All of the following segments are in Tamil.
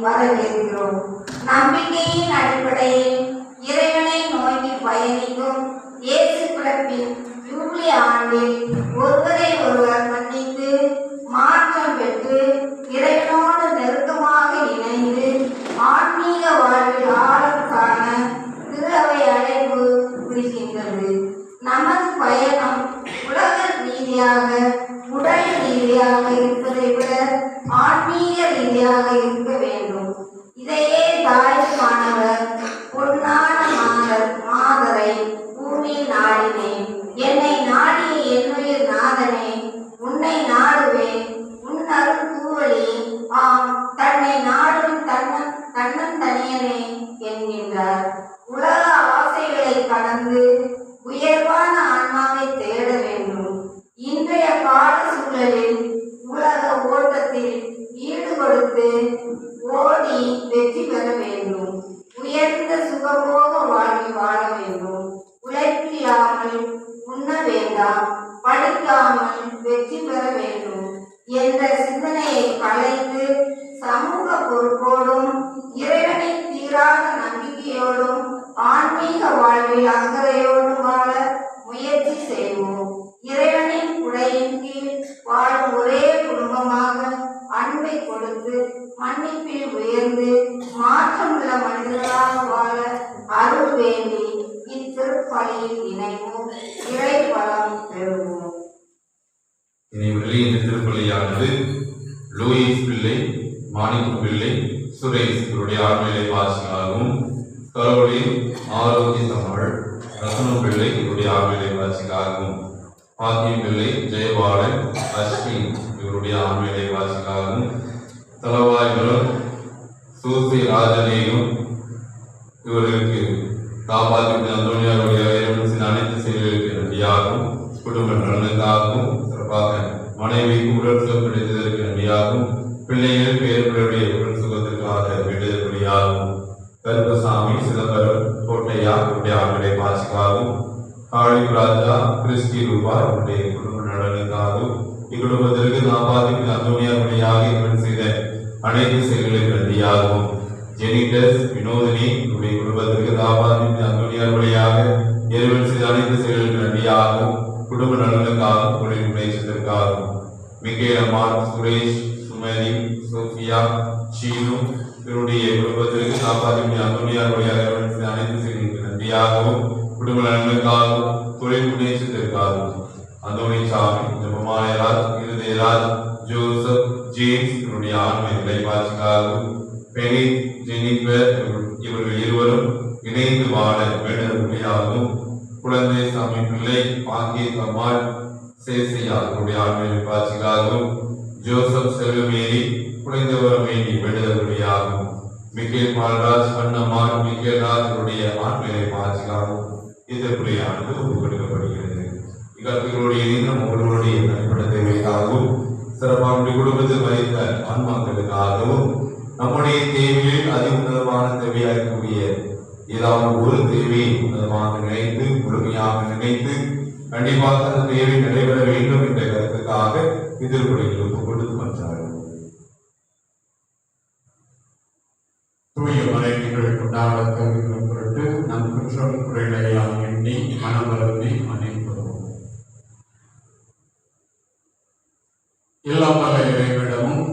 வரவேற்கிறோம். நம்பிக்கையின் அடிப்படையில் இறைவனை நோக்கி பயணிக்கும் இயேசு பிறப்பின் யூபிலி ஆண்டில் ஒருவரை ஒருவர் மன்னித்து மாற்றம் பெற்று இறைவனோடு நெருக்கமாக இணைந்து ஆன்மீக வாழ்வில் ஆழம் காண திரு அவை அழைப்பு விடுகின்றது. நமது பயணம் உலக ரீதியாக உடல் ரீதியாக இருப்பதை விட ஆன்மீக ரீதியாக இருக்க வேண்டும். இதையே தாயுமானவர் பொன்னான மாதரை பூமியில் நாடினேன், என்னை நாடிய என்னுயிர் நாதனே, உன்னை நாடுவேன் உன் அருள் தூவலி ஆம் தன்னை நாடும் தன்னன் தனியனே என்கின்றார். உலக ஆசைகளை கடந்து உயர்வான ஆன்மாவை தேட வேண்டும். இன்றைய கால சூழலில் உலக ஓட்டத்தில் ஈடுபடுத்து ஓடி வெற்றி பெற வேண்டும். உயர்ந்த சுகபோக வாழ்வை வாழ வேண்டும். உழைப்பில்லாமல் உண்ண வேண்டாம், படிக்காமல் வெற்றி பெற வேண்டும் என்ற சிந்தனையை களைந்து சமூக பொறுப்போடும் இறைவனை தீராத நம்பிக்கையோடும் ஆன்மீக வாழ்வில் அக்கறையோடும் வாழ முயற்சி செய்வோம். இறைவனின் குடையின் கீழ் வாழும் ஒரே குடும்பமாக அன்பை கொடுத்து மன்னிப்பில் உயர்ந்து மாற்றமுள்ள மனிதர்களாக வாழ அருள் வேண்டி இத்திருப்பலியில் இணைவோம். இறை பலம் பெறுவோம். இந்த திருப்பலியானது லூயிஸ் பிள்ளை, மாணிக்கம் பிள்ளை, சுரேஷ் இவருடைய ஆண்மையை வாசிக்காகவும், கடவுளின் ஆரோக்கிய தமிழ் ரசனம் பிள்ளை இவருடைய ஆண்மையை வாசிக்காகவும், பாக்கியம் பிள்ளை, ஜெயபாலன், அஸ்வின் இவருடைய ஆண்மையை வாசிக்காகவும், தலவாய்களும் சூசி ராஜனேயும் இவர்களுக்கு காப்பாற்றி அந்தோனியாருடைய அனைத்து செயல்களுக்கு நன்றியாகவும், குடும்ப நலனுக்காகவும், சிறப்பாக மனைவிக்கு உடல் சுகம் கிடைத்ததற்கு நன்றியாகவும், பிள்ளைகள் பேர்களுடைய உடல் சுகத்திற்காக வேண்டுதல்படியாகவும், கருப்பசாமி, சிதம்பரம், கோட்டையா இவருடைய ஆண்களை வாசிக்காகவும், காளி ராஜா, கிறிஸ்டி ரூபா இவருடைய குடும்ப நலனுக்காகவும், இக்குடும்பத்திற்கு நாபாதிக்கு அந்தோனியா வழியாக இவன் செய்த அனைத்து செயல்களுக்கு நன்றியாகவும், ஜெனிடஸ் வினோதினி இவருடைய குடும்பத்திற்கு நாபாதிக்கு அந்தோனியா வழியாக இறைவன் செய்த அனைத்து செயல்களுக்கு நன்றியாகவும், குடும்ப நலனுக்காகவும், தொழில் முன்னேற்றத்திற்காகவும், மிக்கேலம்மாள், சுரேஷ், சுமதி, சோஃபியா, சீனு இவருடைய குடும்பத்திற்கு நாபாதிக்கு அந்தோனியா வழியாக இறைவன் செய்த அனைத்து செயல்களுக்கு நன்றியாகவும், குடும்ப நலனுக்காகவும், தொழில் முன்னேற்றத்திற்காகவும், அந்தோனி சாமி, ஜெபமாயராஜ், இருதயராஜ், ஜோசப், ஜேம்ஸ் இவருடைய ஆண்மை நிலைப்பாட்சிக்காகவும், பெனி, ஜெனிஃபர் இவர்கள் இருவரும் இணைந்து வாழ வேண்டுதல்படியாகவும், குழந்தை சாமி பிள்ளை, பாக்கிய கமால், சேசையா இவருடைய ஆண்மை நிலைப்பாட்சிக்காகவும், ஜோசப் செல்வமேரி குழந்தைவரம் வேண்டி வேண்டுதல்படியாகவும், மிக்கேல் பால்ராஜ், அண்ணம்மாள், மிக்கேல் ராஜ் இவருடைய ஆண்மை நிலைப்பாட்சிக்காகவும் இந்த பிள்ளையானது ஒப்புக்கொடுக்கப்படுகிறது. இக்கருத்துக்களுடைய நம் ஒவ்வொருவருடைய தனிப்பட்ட தேவைக்காகவும், சிறப்பான குடும்பத்தில் வைத்த ஆன்மாக்களுக்காகவும், நம்முடைய தேவையில் அதி உன்னதமான தேவையாகக்கூடிய ஏதாவது ஒரு தேவையை உன்னதமாக நினைத்து முழுமையாக நினைத்து கண்டிப்பாக அந்த தேவை நிறைவேற வேண்டும் என்ற கருத்துக்காக எதிர்ப்புரைகள் ஒப்புக் கொடுத்து மன்றாடுவோம். தூய மறைகள் கொண்டாட கவிகளும் பொருட்டு நம் குற்றம் குறைகளையாம் எண்ணி மனம் வருந்தி மன்னிப்போம். எல்லா பல இறைவிடமும்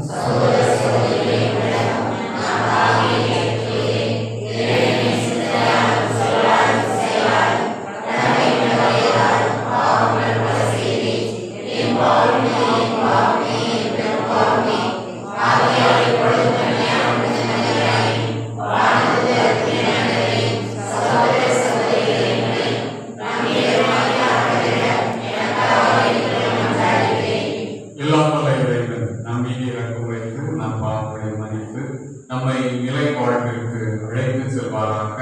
நம்மை நிலை வாழ்விற்கு அழைத்து செல்வாராக.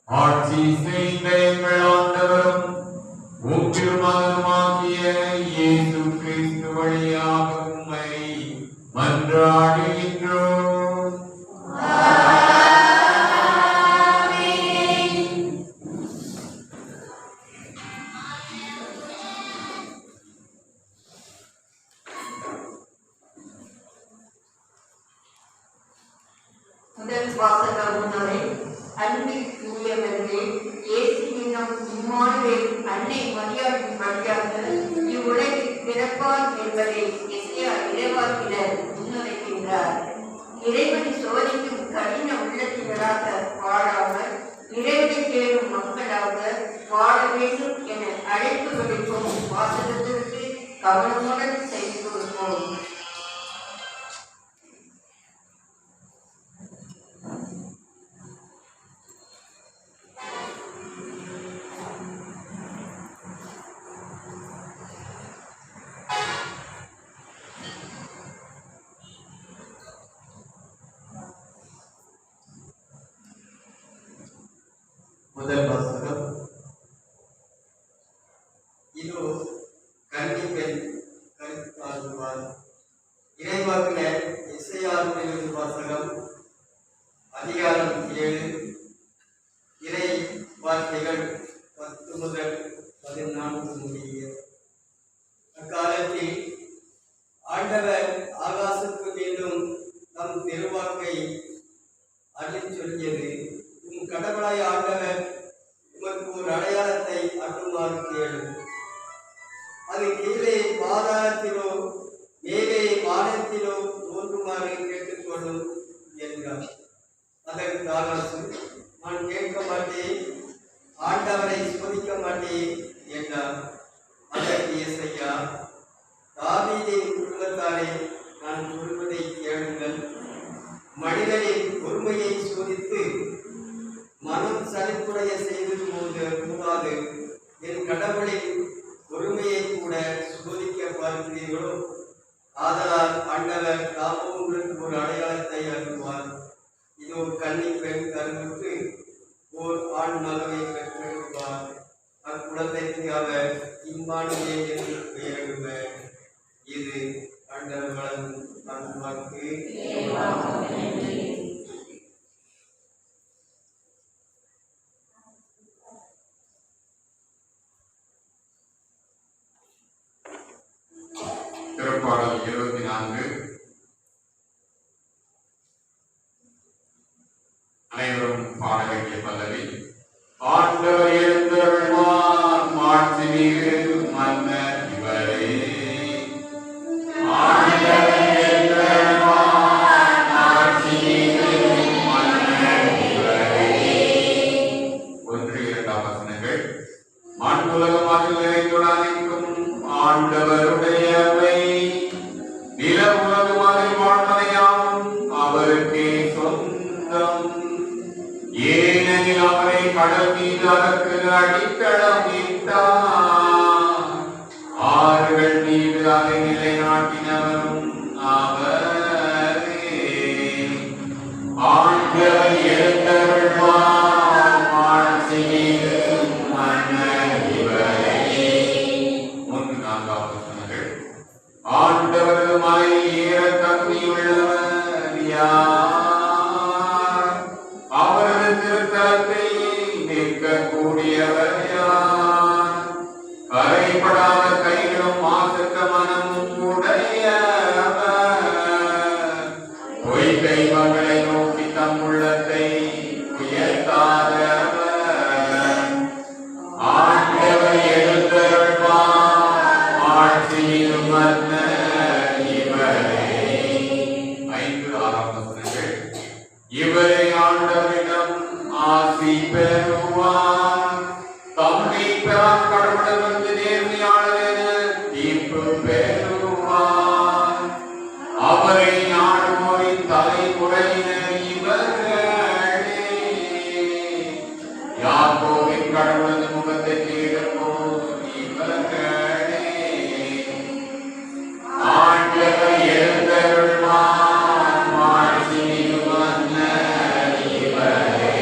ஆட்சி செய்த எங்கள் ஆண்டவரும் உக்கிரமாகிய இயேசு கிறிஸ்து வழியாக உம்மை மன்றாடுகின்றோம். முதல் வாசகம் முன்னரே அன்பில் தூயவர்களே, இயேசு என்னும் இம்மானுவேல் அன்னை மரியாவின் வழியாக இவ்வுலகில் பிறப்பார் என்பதை எசேயா இறைவாக்கினர் முன்னுரைக்கின்றார். இறைவனை சோதிக்கும் கடின உள்ளத்தினராக வாழாமல் இறைவனை தேடும் மக்களாக வாழ வேண்டும் என அழைப்பு விடுக்கும் வாசகத்திற்கு கவனமுடன் செய்து கொடுப்போம். முதல் வாசகம். இதோ கன்னி பெண் கருத்தாகுவார். இறைவாக்கினர் எசேயாவிலிருந்து வாசகம். அதிகாரம் 7, இறை வார்த்தைகள் 10 முதல் 14 முடிய. அக்காலத்தில் ஆண்டவர் ஆகாசுக்கு மீண்டும் தம் திருவாக்கை அருளிச் சொல்லியது, உம் கடவுளாய் ஆண்டவர் உமக்கு ஒரு அடையாளத்தை அருளுமாறு கேளு. அது கீழே பாதாளத்திலோ மேலே வானத்திலோ தோன்றுமாறு கேட்டுக்கொள்ளும் என்றார். அதற்கு ஆகாசு, நான் கேட்க மாட்டேன், ஆண்டவரை சோதிக்க மாட்டேன் என்றார். அதற்கு எசேயா, தாவீதின் குடும்பத்தாரே, நான் சொல்வதை கேளுங்கள். மனிதனின் பொறுமையை சோதித்து மனம் சலிப்புடைய செய்வது போது கூடாது. என் கடவுளின் பொறுமையை கூட சோதிக்க பார்க்கிறீர்களோ? ஆதலால் ஆண்டவர் தாமும் உங்களுக்கு ஒரு அடையாளத்தை அருள்வார். இதோ கன்னி பெண் கருவுற்று ஓர் ஆண் மகவை பெற்றெடுப்பார். அக்குழந்தைக்கு அவர் இம்மானுவேல் என்று பெயரிடுவர். இது ஆண்டவர் வழங்கும் அருள்வாக்கு. திருப்பாடல் 24. அனைவரும் பாட வேண்டிய பல்லவி. ஆண்டவர் எழுந்தருள்வார், மாட்சி மிகு மன்னர் இவரே. ஆண்டவர் எழுந்தருள்வார், மாட்சி மிகு மன்னர் இவரே. 1, 2 வசனங்கள். மண்ணுலகம் அதில் நிறைந்துள்ளனைக்கும் ஆண்டவருடையவை, நில உலகம் அதில் வாழ்வதையாவும் அவருக்கே சொந்தம். ஏனெனில் அவரை கடல் மீது அதற்கு அடித்தளம் இட்டார், ஆறுகள் மீது அதை நிலைநாட்டினவரும் அவரே. ஆண்டவர் எழுந்தருள்வார், மாட்சி மிகு மன்னர் இவரே. 3, 4 வசனங்கள். ஆண்டவரது மலை ஏற தகுதியுள்ளவர் யார்? அவரது திருத்தலத்தை நிற்கக்கூடியவர் யார்? கரைப்படாத கைகளும் மாசற்ற மனமும் உடையவர், பொய் தெய்வங்களை நோக்கி தம் உள்ளத்தை உயர்த்தாதவர். ஆண்டவர் எழுந்தருள்வார், மாட்சி மிகு மன்னர் இவரே. 5, 6 வசனங்கள். இவரை ஆண்டவரிடம் ஆசி பெறுவார், தம்மை பெறார் கடவுளிடமிருந்து நேர்மையாளர் என தீர்ப்பு பெறுவார். அவரை நாடுவோரின் தலைமுறையினர் இவர்களே. யாக்கோபின் கடவுளது முகத்தை தேடுவோர் இவர்களே. ஆண்டவர் எழுந்தருள்வார், மாட்சி மிகு மன்னர் இவரே.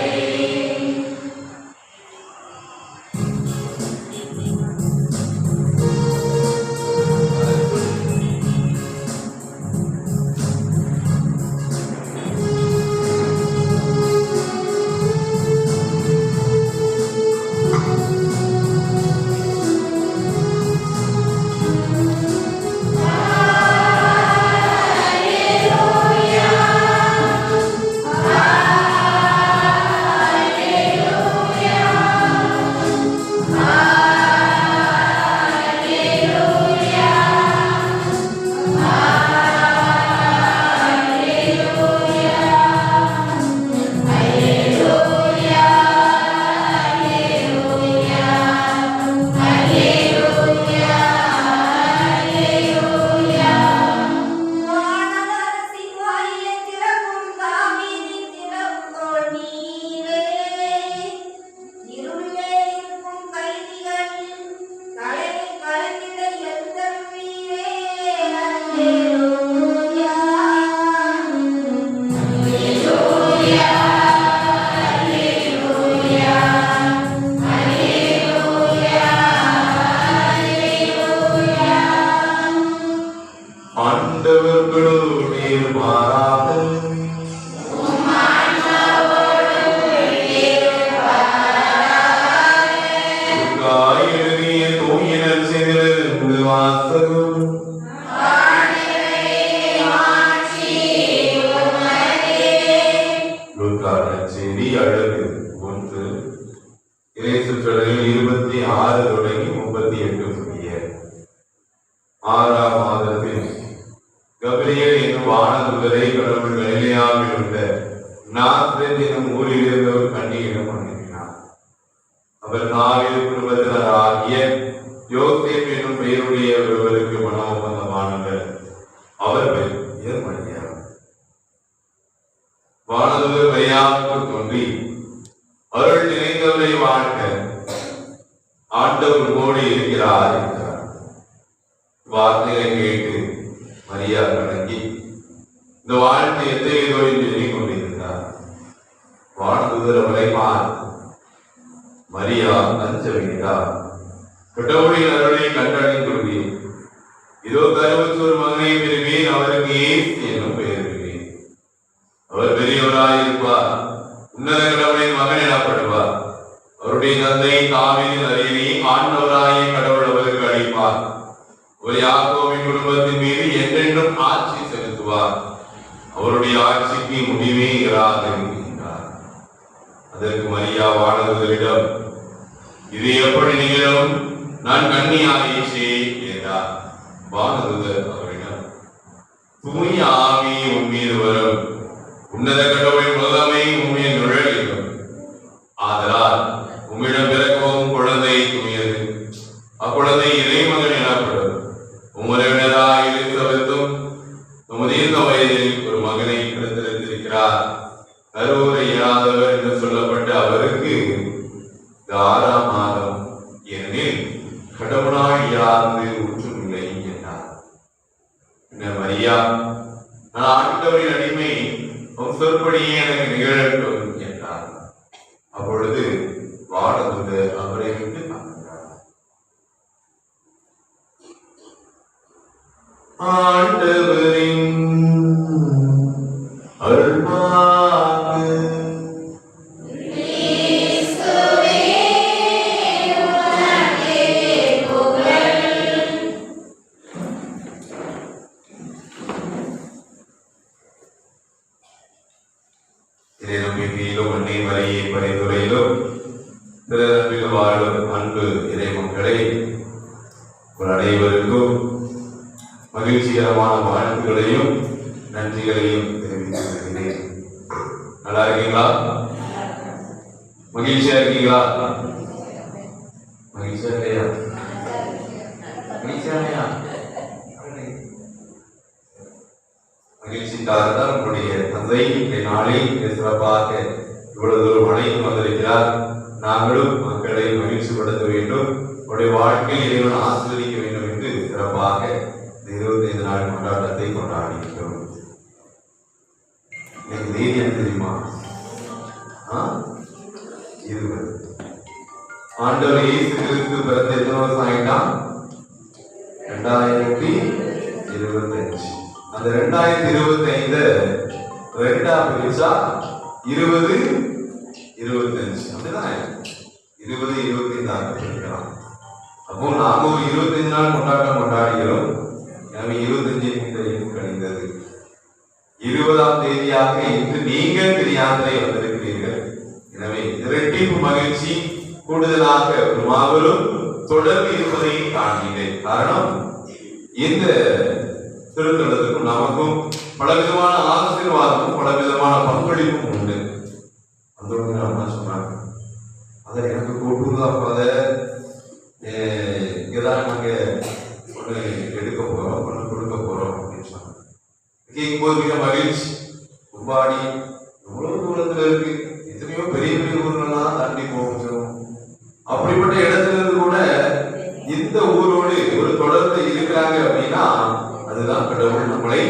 இறைசுற்றலில் 26 தொடங்கி 38 முடிய 6ஆம் மாதத்தில் கபிரியேல் என்னும் வானதூதரை கடவுள் கலிலேயாவில் உள்ள நாசரேத் என்னும் ஊரில் இருந்த ஒரு கன்னியிடம் அனுப்பினார். அவர் தாவீது குடும்பத்தினராகிய யோசேப் என்னும் பெயருடைய ஒருவருக்கு மன ஒப்பந்தமானவர். அவர் பெயர் மரியா. வானதூதர் மரியாவுக்கு தோன்றி, அருள் நிறைந்தவரை வாழ்க, ஆண்டவர் உம்மோடு இருக்கிறார் என்றார். வார்த்தையை கேட்டு மரியா கலங்கி இந்த வாழ்க்கை எத்தகையதோ என்று எண்ணிக்கொண்டிருந்தார். வானதூதர் அவரை பார்த்து, மரியா அஞ்ச வேண்டாம், கடவுளின் அருளை கண்டடைந்துள்ளேன். இதோ கருவுற்ற ஒரு மகனை பெறுவேன், அவருக்கு இயேசு என்னும் பெயரிடுவேன். அவர் பெரியவராயிருப்பார், உன்னத கடவுளின் மகன் எனப்படுவார். அவருடைய தந்தை தாவீதின் அரியணை ஆண்டவராகிய கடவுள் அவருக்கு அளிப்பார். அவர் யாக்கோபின் குடும்பத்தின் மீது என்றென்றும் ஆட்சி செலுத்துவார். அவருடைய ஆட்சிக்கு முடிவே இராது என்கிறார். அதற்கு மரியா வானதூதரிடம், இது எப்படி நிகழும்? நான் கன்னியாயிற்றே என்றார். வானதூதர் அவரிடம், தூய ஆவி உன் மீது வரும், உன்னத கடவுளின் முதலமை உண்மையை நுழையும். ஆதலால் உம்மிடம் பிறக்கவும் குழந்தை தூயது, அக்குழந்தை இறைமகன் எனப்படும். உம்முறையினராய் எலிசபெத்தும் முதிர்ந்த வயதில் ஒரு மகனை பிறந்திருக்கிறார். கருவுரை இயலாதவர் என்று சொல்லப்பட்ட அவருக்கு 6ஆம் மாதம், ஏனெனில் கடவுளால் இயலாது ஒன்றுமில்லை என்றார். மரியா, நான் ஆண்டவரின் அடிமை, உன் சொற்படியே எனக்கு நிகழட்டும் என்றார். அப்பொழுது வானதூதர் அவரை விட்டு காண்கிறார். ஆண்டவரின் அருள்வாக்கு. நம்பிக்கையிலும் அன்னை மரியை பரிந்துரையிலும் பிறப்பில் வாழும் அன்பு இறை மக்களை உங்கள் அனைவருக்கும் மகிழ்ச்சிகரமான வாழ்த்துக்களையும் நன்றிகளையும் தெரிவித்துக் கொள்கிறேன். நல்லா இருக்கீங்களா? மகிழ்ச்சியா இருக்கீங்களா? மகிழ்ச்சியா இல்லையா? மகிழ்ச்சியா இல்லையா? மகிழ்ச்சிக்காக தான் உங்களுடைய தந்தை இன்றைய நாளில் சிறப்பாக இவ்வளவு தூரம் அழைத்து வந்திருக்கிறார். நாங்களும் மக்களை மகிழ்ச்சிப்படுத்த வேண்டும், உங்களுடைய வாழ்க்கையில் இறைவன் ஆசீர்வதிக்க வேண்டும் என்று சிறப்பாக 25 நாள் கொண்டாட்டத்தை கொண்டாடிக்கிறோம். எனக்கு தேதி என்ன தெரியுமா? 20. ஆண்டவர் இயேசு கிறிஸ்து பிறந்த எத்தனை வருஷம் ஆயிட்டான்? 2025. அந்த 2025 2ஆ பிரிச்சா 20 25 அப்படிதான் 20 25 பிரிக்கலாம். அப்போ நாம ஒரு 25 நாள் கொண்டாட்டம் கொண்டாடுகிறோம். எனவே 25 கழிந்தது 20ஆம் தேதியாக இன்று நீங்கள் திரியாத்திரை வந்திருக்கிறீர்கள். எனவே இரட்டிப்பு மகிழ்ச்சி, கூடுதலாக ஒரு மாபெரும் தொடர்பு இருப்பதை காண்கிறேன். காரணம், இந்த திருத்தலத்துக்கும் நமக்கும் பலவிதமான ஆசீர்வாதமும் பலவிதமான பங்களிப்பும் உண்டு. அதோடு அம்மா சொன்னாங்க, அதை எனக்கு கூட்டுதான், அதை இங்கேதான் நாங்க ஒன்று எடுக்க போறோம், ஒன்று கொடுக்க போறோம் அப்படின்னு சொன்னாங்க. கேட்கும்போது மிக மகிழ்ச்சி. கும்பாடி எவ்வளவு தூரத்துல இருக்கு, எத்தனையோ பெரிய பெரிய ஊர்களெல்லாம் தாண்டி போகிறோம். அப்படிப்பட்ட இடத்துல இருந்து கூட இந்த ஊரோடு ஒரு தொடர்பு இருக்கிறாங்க அப்படின்னா அதுதான் கடவுள் நம்மளை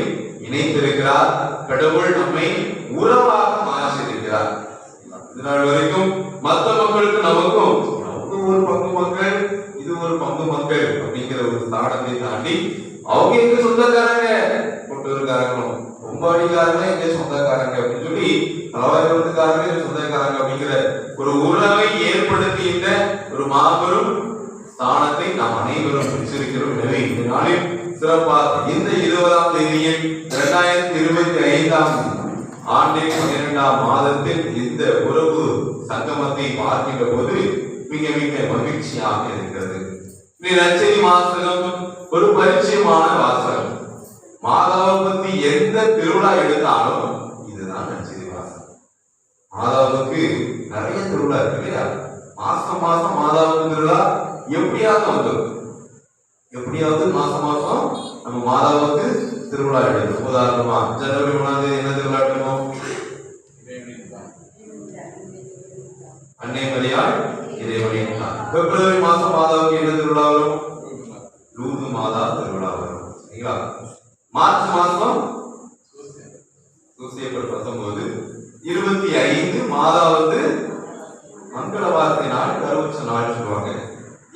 இணைத்திருக்கிறார். கடவுள் நம்மை உறவாக மாற்றியிருக்கிறார். இதனால் வரைக்கும் மற்ற மக்களுக்கு நமக்கும் ஒரு பங்கு மக்கள், இது ஒரு பங்கு மக்கள் அப்படிங்கிற ஒரு ஸ்தானத்தை தாண்டி அவங்க எங்க சொந்தக்காரங்க, கொட்டூருக்காரங்களும் கும்பாடிக்காரங்க எங்க சொந்தக்காரங்க அப்படின்னு சொல்லி தலைவர்களுக்காரங்க எங்க சொந்தக்காரங்க அப்படிங்கிற ஒரு உறவை ஏற்படுத்திய ஒரு மாபெரும் ஸ்தானத்தை நாம் அனைவரும் பிடிச்சிருக்கிறோம். எனவே இந்த நாளில் சிறப்பாக இந்த 20ஆம் தேதியில் 2025ஆம் ஆண்டின் 12ஆம் மாதத்தில் இந்த உறவு சங்கமத்தை பார்க்கின்ற போது மகிழ்ச்சியாக இருக்கிறது. நற்செய்தி வாசகம் ஒரு பரிச்சயமான வாசகம். மாதாவை பத்தி எந்த திருவிழா எடுத்தாலும் இதுதான் நற்செய்தி வாசகம். மாதாவுக்கு நிறைய திருவிழா இருக்கு இல்லையா? மாசம் மாசம் மாதாவுக்கு திருவிழா எப்படியாவது வந்துடும். எப்படியாவது மாசம் மாசம் நம்ம மாதாவுக்கு திருவிழா எடுக்கும். உதாரணமா ஜனவரி 1 என்ன திருவிழா எடுக்கும்? அன்னை மரியாள் இறைவனின் நாள். பிப்ரவரி மாசம் மாதாவுக்கு என்ன திருவிழா வரும்? லூர்து மாதா திருவிழா வரும். சரிங்களா? மார்ச் மாசம் சூசியப்பர் 19 25 மாதா மங்கள வார்த்தை நாள், கருவுச்ச நாள் சொல்லுவாங்க.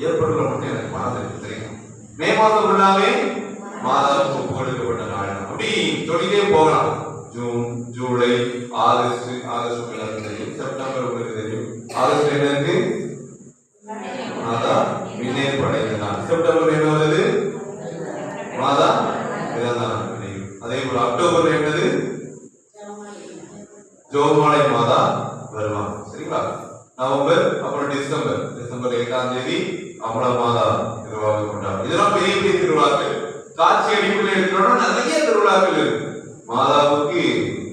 ஏப்ரல்ல மட்டும் எனக்கு மறந்து தெரியும். மே மாதம் ஃபுல்லாவே மாதாவுக்கு ஒப்பு கொடுக்கப்பட்ட நாள். அப்படி சொல்லிட்டே போகலாம். ஜூன், ஜூலை, ஆகஸ்ட் உங்களுக்கு தெரியும். செப்டம்பர் உங்களுக்கு தெரியும். ஆகஸ்ட் என்ன இருக்கு? மாதா விண்ணேற் படைத்த நாள். செப்டம்பர் என்ன வருது? மாதா பிறந்த நாள். அதே போல அக்டோபர் என்னது? ஜோமாலை மாதா வருவாங்க. சரிங்களா? நவம்பர், அப்புறம் டிசம்பர் 7ஆம் தேதி அமல மாதா திருவிழாவை கொண்டாடும். இதெல்லாம் பெரிய பெரிய திருவிழாக்கள். காட்சி அடிப்படையில் இருக்கிறோம்னா நிறைய திருவிழாக்கள் இருக்கு. மாதாவுக்கு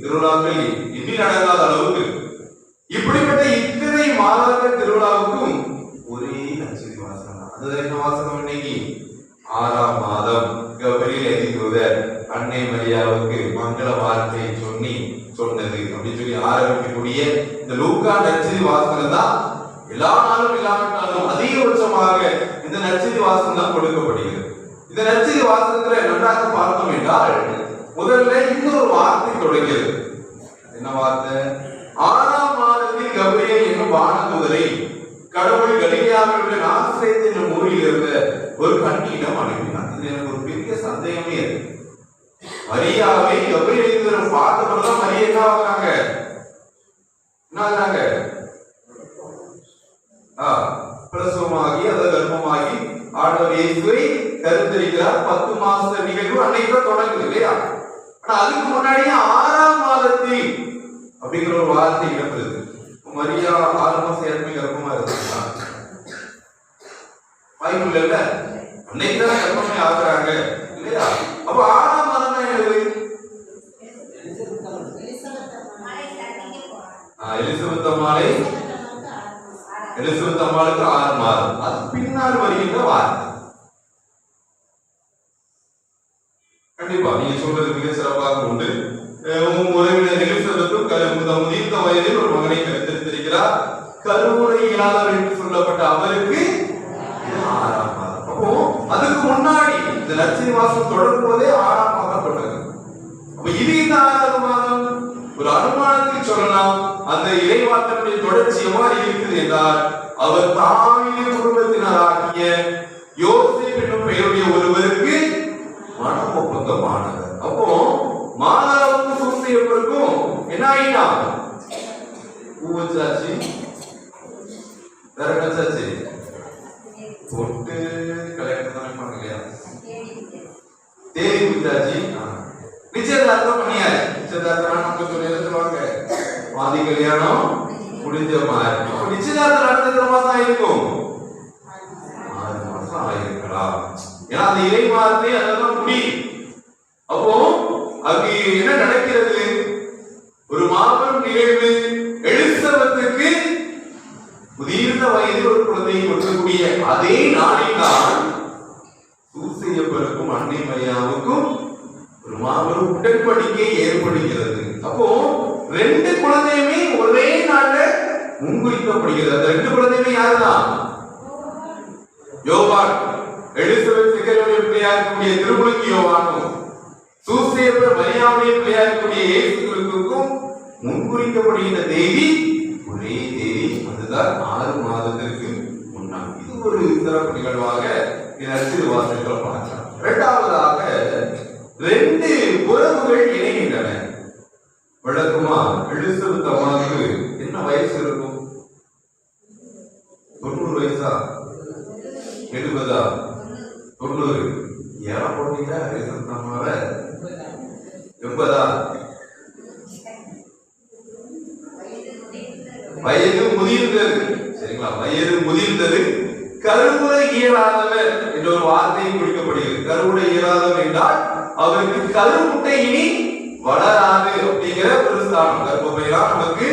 திருவிழாக்கள் எண்ணி நடக்காத அளவுக்கு. இப்படிப்பட்ட இத்தனை மாதாக்கள் திருவிழாவுக்கும் ஒரே நற்செய்தி வாசகம் தான். அது என்ன வாசகம்? இன்னைக்கு 6ஆம் மாதம் கபிரியேல் தூதர் அன்னை மரியாவுக்கு மங்கள வார்த்தை சொன்னது அப்படின்னு சொல்லி ஆரம்பிக்கக்கூடிய இந்த லூக்கா நற்செய்தி வாசகம் தான் எல்லா நாளும் இல்லாவிட்டாலும் அதிகபட்சமாக இந்த நற்செய்தி வாசகம் தான் கொடுக்கப்படுகிறது. இந்த நற்செய்தி வாசகத்துல நன்றாக பார்த்தோம் என்றால் முதல்ல இன்னொரு வார்த்தை தொடங்கிறது. என்ன வார்த்தை? 6ஆம் மாதத்தில் கபிரியேல் என்னும் வானதூதரை கடவுள் கலிலேயாவில் உள்ள நாசரேத் என்னும் ஊரில் இருந்த ஒரு கன்னியிடம் அனுப்பினார். இது எனக்கு ஒரு பெரிய சந்தேகமே இருக்கு. மரியாவை கபிரியேல் பார்த்த பிறகுதான் மரியா என்ன ஆகுறாங்க? பிரசவமாகி அதை கர்ப்பமாகி ஆண்டவர் இயேசுவை கருத்தரிக்கிறார். 10 மாச நிகழ்வு அன்னைக்கு தொடங்குது இல்லையா? ஆனா அதுக்கு முன்னாடியே 6ஆம் மாதத்தில் அப்படிங்கிற ஒரு வார்த்தை இடம்பெறுது. மரியா 6 மாசம் ஏற்கனவே கர்ப்பமா இருந்தாங்க. பைபிள் இல்ல, அன்னைக்கு தான் கர்ப்பமே ஆகுறாங்க இல்லையா? அப்ப 6ஆம் மாதம் தான் என்னது? எலிசபெத் அம்மாளை எலிசபெத் அம்மாளுக்கு 6 மாதம். அது பின்னால் வருகின்ற வார்த்தை. கண்டிப்பா நீங்க சொல்றது மிக சிறப்பாக உண்டு. உறவினர் எலிசபெத்தும் முதிர்ந்த வயதில் ஒரு மகனை கருத்தரித்திருக்கிறார். கருவுரை இல்லாதவர் என்று சொல்லப்பட்ட அவருக்கு 6ஆம் மாதம். அப்போ அதுக்கு முன்னாடி இந்த நற்செய்தி வாசகம் தொடரும் போதே 6ஆம் மாதம் தொடங்குது. அப்ப இது இந்த 6ஆவது மாதம் ஒரு அனுமானத்தில் சொல்லலாம். அந்த இறைவார்த்தையுடைய தொடர்ச்சி எவ்வாறு இருக்குது என்றால், அவர் தாவீது குடும்பத்தினராகிய யோசேப் என்னும் பெயருடைய ஒருவருக்கு மனம் ஒப்பந்தமானவர். அப்போ மாதாவுக்கும் சூசையப்பருக்கும் என்ன ஆயிட்டா? பூவச்சாச்சு, விரகச்சாச்சு, தொட்டு கல்யாணம் தானே பண்ணலையா? தேதி குச்சாச்சு, நிச்சயதார்த்தம் பண்ணியாரு. நிச்சயதார்த்தம் நமக்கு சொல்லுவாங்க பாதி கல்யாணம் முடிஞ்ச மாதிரி. நிச்சயதார்த்தம் நடந்த மாசம் ஆயிருக்கும், 6 மாசம் ஆயிருக்கலாம். ஏன்னா அந்த இறை வார்த்தை அதெல்லாம் முடியும். அப்போ அங்கு என்ன நடக்கிறது? ஒரு மாபெரும் நிகழ்வு. எலிசபெத்துக்கு முதிர்ந்த வயதில் ஒரு குழந்தையை கொடுக்கக்கூடிய அதே நாளில் தான் சூசையப்பருக்கும் அன்னை மரியாவுக்கும் ஒரு மாபெரும் உடன்படிக்கை ஏற்படுகிறது. அப்போ 2 குழந்தையுமே ஒரே நாள்ல முன்குறிக்கப்படுகிறது. அந்த 2 குழந்தையுமே யாருதான்? யோவான், எலிசபெத் சிகரனுடைய பிள்ளையாகக்கூடிய திருமுழுக்கு யோவானும் சூசையப்பர் மரியாவுடைய பிள்ளையாகக்கூடிய இயேசு கிறிஸ்துவுக்கும் முன்குறிக்கப்படுகின்ற தேதி ஒரே தேதி. அதுதான் 6 மாதத்திற்கு முன்னாடி. இது ஒரு சிறப்பு நிகழ்வாக நற்செய்தி வாசகத்தில் பார்க்கலாம். இரண்டாவதாக 2 உறவுகள் இணைகின்றன. விளக்குமா? எலிசபெத் அம்மாவுக்கு என்ன வயசு இருக்கும்? 90 வயசா? 70? 90. ஏன் போட்டீங்க? எலிசபெத் அம்மாவை 80? வயது முதிர்ந்தது. சரிங்களா? வயது முதிர்ந்தது. கருவுற இயலாதவர் என்ற ஒரு வார்த்தையும் குறிக்கப்படுகிறது. கருவுற இயலாதவர் என்றால் அவருக்கு கருமுட்டை இனி வளராது அப்படிங்கிற ஒரு ஸ்தானம். கர்ப்பப்பையெல்லாம் நமக்கு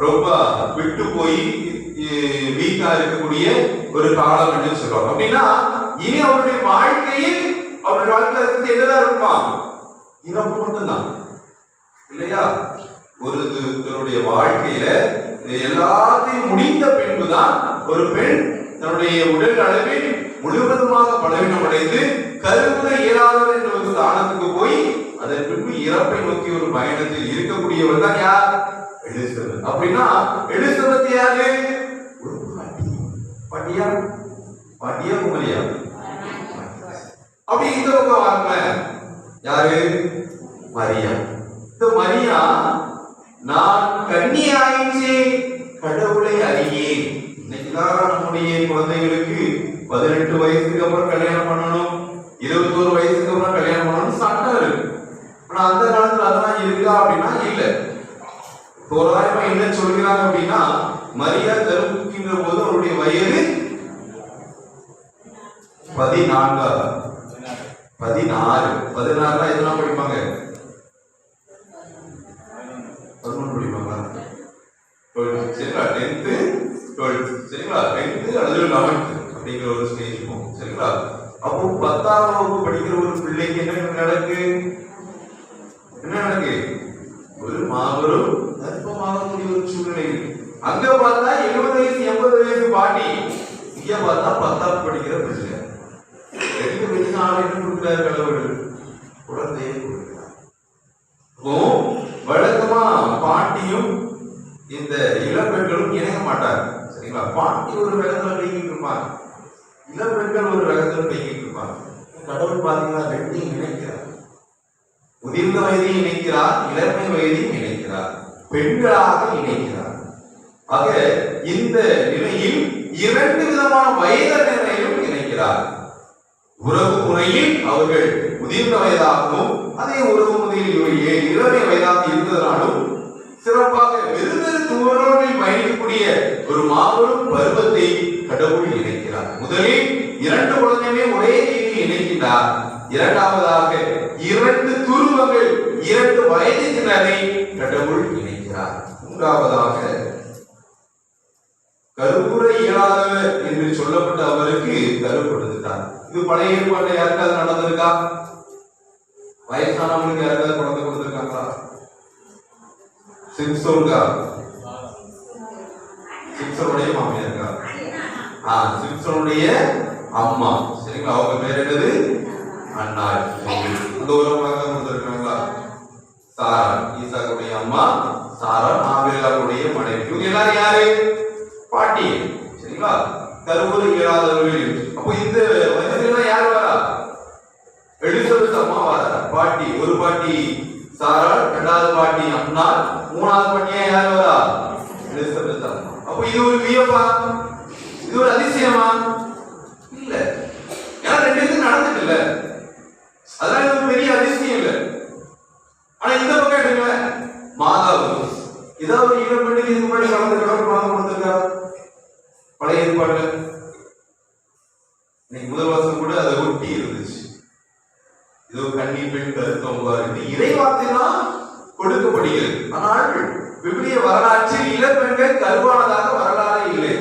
ரொம்ப விட்டு போய் வீக்கா இருக்கக்கூடிய ஒரு காலம் என்று சொல்றோம். அப்படின்னா இனி அவருடைய வாழ்க்கையில் எதுதான் இருப்பான்? இறப்பு மட்டும்தான் இல்லையா? ஒருத்தருடைய வாழ்க்கையில எல்லாத்தையும் முடிந்த பின்புதான் ஒரு பெண் தன்னுடைய உடல் அளவில் முழுவதுமாக பலவீனம் அடைந்து கருவுற இயலாதவர் என்ற ஒரு ஸ்தானத்துக்கு போய் அதன் பின்பு இறப்பை நோக்கி ஒரு பயணத்தில் இருக்கக்கூடியவர் தான் யார்? எலிசபெத். அப்படின்னா எலிசபெத் யாரு? ஒரு பாட்டியா பாட்டியா குமரியா? அப்படி இந்த பக்கம் வாங்க, யாரு? மரியா. இந்த மரியா நான் கன்னியாயிற்றே கடவுளை அறியேன். இன்னைக்குதான் நம்முடைய குழந்தைகளுக்கு 18 வயசுக்கு அப்புறம் கல்யாணம் பண்ணணும், 21 வயசுக்கு அப்புறம் கல்யாணம் பண்ணணும் சட்டம் இருக்கு. ஆனா அந்த காலத்துல அதெல்லாம் இருக்கா அப்படின்னா இல்ல. தோராயமா என்ன சொல்கிறாங்க அப்படின்னா மரியா கருவுக்கின்ற போது அவருடைய வயது 14. 16 எதெல்லாம் படிப்பாங்க? 11 படிப்பாங்களா? 12 சரிங்களா? 10th 12th சரிங்களா? 10th அல்லது 11th அப்படிங்கிற ஒரு ஸ்டேஜ் போகும் சரிங்களா? அப்போ 10ஆம் வகுப்பு படிக்கிற ஒரு பிள்ளைக்கு என்ன நடக்கு? ஒரு மாபெரும் கர்ப்பமாகக்கூடிய ஒரு சூழ்நிலை. அங்க பார்த்தா 70 வயசு 80 வயசு பாட்டி, இங்க பார்த்தா 10ஆம் படிக்கிற பிள்ளை. ரெண்டு பேருக்கு ஆளுநர் கொடுக்கிறார் கடவுள், குழந்தையை கொடுக்கிறார். வழக்கமா பாட்டியும் இந்த இளம்பெண்களும் இணைய மாட்டாங்க சரிங்களா? பாட்டி ஒரு ரகத்துல பெய்கிட்டு இருப்பாங்க, இளம்பெண்கள் ஒரு ரகத்துல பெய்கிட்டு இருப்பாங்க. கடவுள் பாத்தீங்கன்னா ரெண்டையும் இணைக்கிறார். முதிர்ந்த வயதையும் இணைக்கிறார், இளமை வயதையும் இணைக்கிறார், பெண்களாக இணைக்கிறார். ஆக இந்த நிலையில் 2 விதமான வயதினரையும் இணைக்கிறார். உறவு முறையில் அவர்கள் முதிர்ந்த வயதாகவும் அதே உறவு முறையில் இளமை வயதாக இருந்ததனாலும் சிறப்பாக வெறும் தூரங்களில் பயணிக்கக்கூடிய ஒரு மாபெரும் பருவத்தை கடவுள் இணைக்கிறார். முதலில் 2 குழந்தையுமே ஒரே தேதியில் இணைக்கிறார். இரண்டாவதாக 2 துருவங்கள் 2 வயதினரை கடவுள் இணைக்கிறார். மூன்றாவதாக கருவுற இயலாதவர் என்று சொல்லப்பட்ட அவருக்கு கரு கொடுத்துட்டார். இது பழைய ஏற்பாட்டில் யாருக்காவது நடந்திருக்கா? வயசானவங்களுக்கு யாருக்காவது குழந்தை கொடுத்திருக்காங்களா? சிம்சோனுடைய மாமியாருக்கா? சிம்சோனுடைய அம்மா சரிங்களா? அவங்க பேர் என்னது? அன்னாள். அந்த உறவாக கொடுத்திருக்காங்களா? சாரா, ஈசாக்குடைய அம்மா சாரா, ஆபிரகாமுடைய மனைவி. இவங்க எல்லாரும் யாரு? பாட்டி சரிங்களா? கருவுற இயலாதவர்கள். அப்போ இந்த வயசுல யார் வரா? எலிசபெத் அம்மா வரா. பாட்டி, ஒரு பாட்டி சாரா, 2வது பாட்டி அன்னாள், 3வது பாட்டியா யார் வரா? எலிசபெத் அம்மா. அப்போ இது ஒரு வியப்பா? இது ஒரு அதிசயமா? இல்ல. ஏன்னா 2 இது நடந்துட்டு இல்ல, அதனால இது ஒரு பெரிய அதிசயம் இல்ல. ஆனா இந்த பக்கம் எடுங்க, மாதாவு ஏதாவது ஒரு இளம்பெண்ணுக்கு இதுக்கு முன்னாடி கடவுள் குழந்தை கொடுத்திருக்கா? பழைய ஏற்பாடு இன்னைக்கு முதல் வாசம் கூட அதை ஒட்டி இருந்துச்சு. இதோ கன்னி பெண் கருத்தம் இறைவார்த்தைதான் கொடுக்கப்படுகிறது. ஆனால் விவிலிய வரலாற்றில் இளம்பெண்கள் கருவானதாக வரலாறு இல்லை.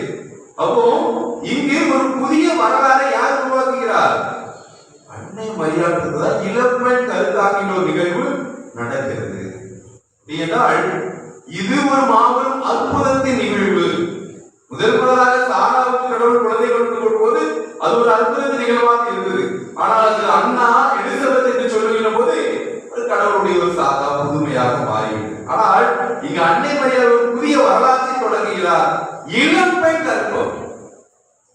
அப்போ இங்கே ஒரு புதிய வரலாறை யார் உருவாக்குகிறார்? அன்னை மரியாளுக்கு தான் இளம்பெண் கருத்தாகின்ற ஒரு நிகழ்வு நடக்கிறது. என்றால் இது ஒரு மாபெரும் அற்புதத்தின் நிகழ்வு. முதல் முதலாக சாராவுக்கு கடவுள் குழந்தை கொடுக்கும் போது அது ஒரு அற்புதத்தின் நிகழ்வாக இருந்தது. ஆனால் அது அண்ணா எலிசபெத் என்று சொல்லுகின்ற போது கடவுளுடைய ஒரு சாதா புதுமையாக மாறிவிட்டது. ஆனால் இங்கு அன்னை மரியாள் ஒரு புதிய வரலாற்றை தொடங்குகிறார். இளம்பெண் கற்பம்,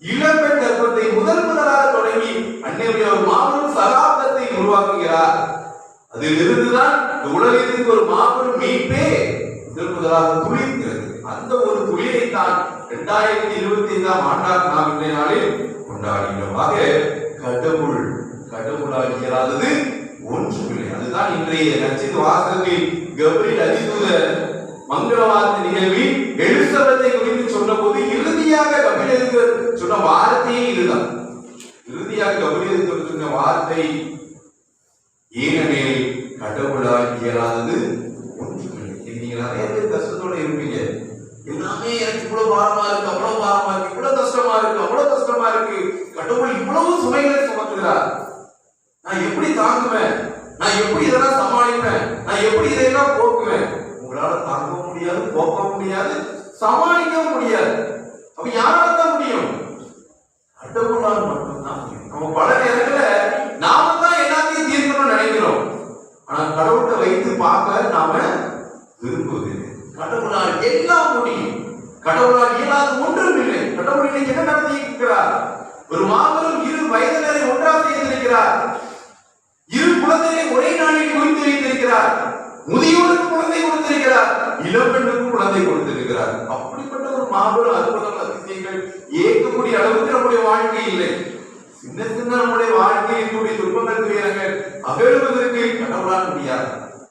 இளம்பெண் கற்பத்தை முதல் முதலாக தொடங்கி அன்னை மரியாள் ஒரு மாபெரும் சகாப்தத்தை உருவாக்குகிறார். அதிலிருந்துதான் இந்த உலகத்திற்கு ஒரு மாபெரும் மீட்பே முதல் முதலாக துளிர்கிறது. அந்த ஒரு துளிரை தான் 2025ஆம் ஆண்டாக நாம் இன்றைய நாளில் கொண்டாடினோம். ஆக கடவுளால் இயலாதது ஒன்றுமில்லை. அதுதான் இன்றைய நற்செய்தி வாசகத்தில் கபிரியேல் அதிதூதர் மங்களவார்த்தை நிகழ்வில் எலிசபெத்தை குறித்து சொன்ன போது இறுதியாக கபிரியேலுக்கு சொன்ன வார்த்தையை வார்த்தை ஏனெனில் கடவுளால் இயலாதது ஒன்றுமில்லை. நீங்க நிறைய பேர் கஷ்டத்தோட இருப்பீங்க. எல்லாமே எனக்கு இவ்வளவு பாரமா இருக்கு, அவ்வளவு பாரமா இருக்கு, இவ்வளவு கஷ்டமா இருக்கு, அவ்வளவு கஷ்டமா இருக்கு, கடவுள் இவ்வளவு சுமைகளை சுமத்துகிறார், நான் எப்படி தாங்குவேன், நான் எப்படி இதெல்லாம் சமாளிப்பேன், நான் எப்படி இதையெல்லாம் போக்குவேன்? உங்களால தாங்கவும் முடியாது, போக்கவும் முடியாது, சமாளிக்கவும் முடியாது. அப்ப யாரால தான் முடியும்? கடவுளால் மட்டும்தான் முடியும். நம்ம பல நேரத்துல நாம தான் எல்லாத்தையும் தீர்க்கணும்னு நினைக்கிறோம். ஆனா கடவுளை வைத்து பார்க்க நாம விரும்புவதில்லை. கடவுளால் எல்லாம் முடியும். கடவுளால் இயலாத ஒன்றும் இல்லை. கடவுள் இன்னைக்கு என்ன நடத்தி இருக்கிறார்? ஒரு மாபெரும் 2 வயதினரை ஒன்றாக செய்திருக்கிறார். 2 குழந்தைகளை ஒரே நாளில் குறித்து வைத்திருக்கிறார். முதியோருக்கு குழந்தை கொடுத்திருக்கிறார், இளம்பெண்ணுக்கும் குழந்தை கொடுத்திருக்கிறார். அப்படிப்பட்ட ஒரு மாபெரும் அற்புதம் அதிசயங்கள் ஏற்கக்கூடிய அளவுக்கு நம்முடைய வாழ்க்கை இல்லை. சின்ன சின்ன நம்முடைய வாழ்க்கையில் கூடிய துன்பங்கள் துயரங்கள் அகழ்வதற்கு கடவுளால் முடியாது.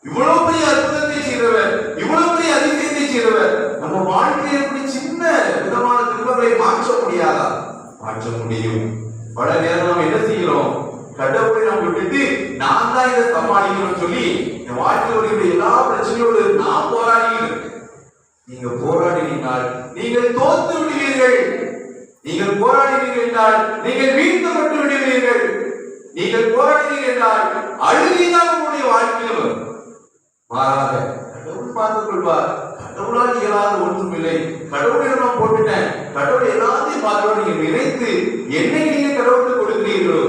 இவ்வளவு பெரிய அற்புதத்தை செய்தவர், இவ்வளவு பெரிய அதிசயத்தை செய்தவர், நம்ம வாழ்க்கையை எப்படி சின்ன விதமான துன்பங்களை மாற்ற முடியாதா? மாற்ற முடியும். பல நேரம் நாம் என்ன செய்கிறோம்? கடவுளை நம்ம விட்டுட்டு நான் தான் இதை சமாளிக்கணும்னு சொல்லி என் வாழ்க்கையோட எல்லா பிரச்சனையோடு நான் போராடிக்கிறேன். நீங்க போராடினால் நீங்கள் தோத்து விடுவீர்கள். நீங்கள் போராடினீர்கள் என்றால் நீங்கள் வீழ்த்தப்பட்டு விடுவீர்கள். நீங்கள் போராடினீர்கள் என்றால் அழுகைதான் உங்களுடைய வாழ்க்கையில் வரும். மாறாக கடவுள் பார்த்துக் கொள்வார். கடவுளால் இயலாத ஒன்றும் இல்லை. கடவுளிடம் நான் போட்டுட்டேன், கடவுள் எல்லாத்தையும் பார்த்து நீங்க நினைத்து என்னை நீங்க கடவுளுக்கு கொடுக்கிறீர்களோ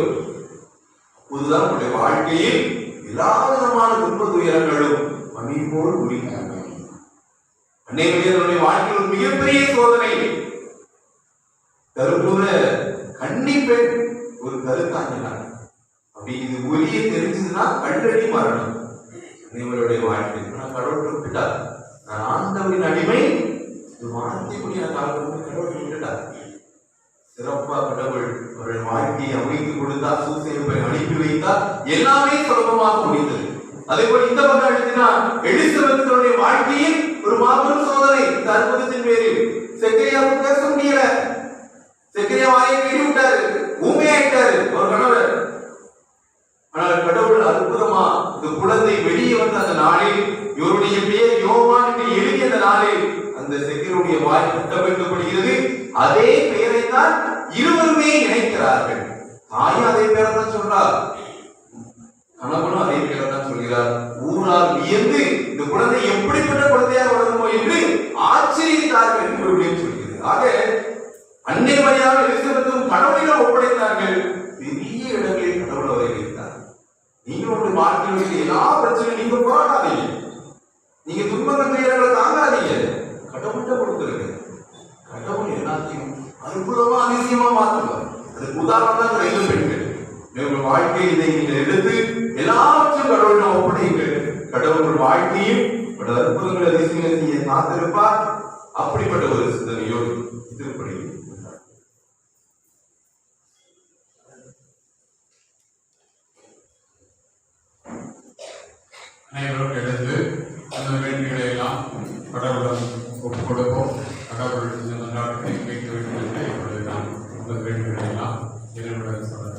அப்போதுதான் உங்களுடைய வாழ்க்கையில் எல்லா விதமான துன்ப துயரங்களும் மணி போல் முடிக்கிறாங்க. அன்னைய வாழ்க்கையில் ஒரு மிகப்பெரிய சோதனை. கருப்பூர கன்னிப்பெண் ஒரு கருத்தாங்கினார். அப்படி இது ஒலிய தெரிஞ்சதுன்னா கண்டடி மரணம். அன்னைவருடைய வாழ்க்கை கடவுள் விட்டுட்டார். நான் ஆண்டவரின் அடிமை, வார்த்தை கடவுள் விட்டுட்டார். சிறப்பா கடவுள் அவருடைய வாழ்க்கையை அமைத்து கொடுத்தார். சூசேப்பை அனுப்பி வைத்தார். எல்லாமே சுலபமாக முடிந்தது. அதே போல இந்த பக்கம் எழுதினா எலிசபெத்துடைய வாழ்க்கையில் ஒரு மாபெரும் சோதனை. இந்த அற்புதத்தின் பேரில் செக்கரியாவுக்கு பேச முடியல. செக்கரியா வாயை கட்டி விட்டாரு, ஊமையாயிட்டாரு அவர் கணவர். ஆனால் கடவுள் அற்புதமா இந்த குழந்தை வெளியே வந்த அந்த நாளில், இவருடைய பெயர் யோவான் என்று எழுதிய அந்த நாளில் அந்த செக்கருடைய வாய் கட்டமைக்கப்படுகிறது. அதே பெயரை தான் இருவருமே இணைக்கிறார்கள். தாயும் அதே பெயரை தான் சொல்றார், கணவனும் அதே பெயரை தான் சொல்கிறார். ஊரால் வியந்து இந்த குழந்தை எப்படிப்பட்ட குழந்தையாக வளருமோ என்று ஆச்சரியத்தார்கள் என்று சொல்கிறது. ஆக அன்னை மரியாதை எலிசபெத்தும் கடவுளிடம் ஒப்படைத்தார்கள். பெரிய இடங்களில் கடவுள் அவரை வைத்தார். நீங்க உங்களுடைய வாழ்க்கையில் எல்லா பிரச்சனையும் நீங்க போராடாதீங்க, நீங்க துன்பங்கள் துயரங்களை தாங்காதீங்க, கடவுள்கிட்ட கொடுத்துருங்க. கடவுள் எல்லாத்தையும் அற்புதமா அதிசயமா மாற்றுவார். அதுக்கு உதாரணம் தான் 2 பெண்கள். உங்கள் வாழ்க்கையை இதை நீங்கள் எடுத்து எல்லாவற்றையும் கடவுளிடம் ஒப்படைங்கள். கடவுள் வாழ்க்கையும் அற்புதங்கள் அதிசயங்களை செய்ய காத்திருப்பார். அப்படிப்பட்ட ஒரு சிந்தனையோடு திருப்பணி அனைவரும் எழுந்து அந்த வேண்டுகளை எல்லாம் கடவுளிடம் ஒப்புக் கொடுப்போம். கடவுள் இந்த நன்றாக வைக்க வேண்டும் என்று இப்பொழுது நாம் அந்த வேண்டுகளை எல்லாம் இறைவனுடன் சொல்ல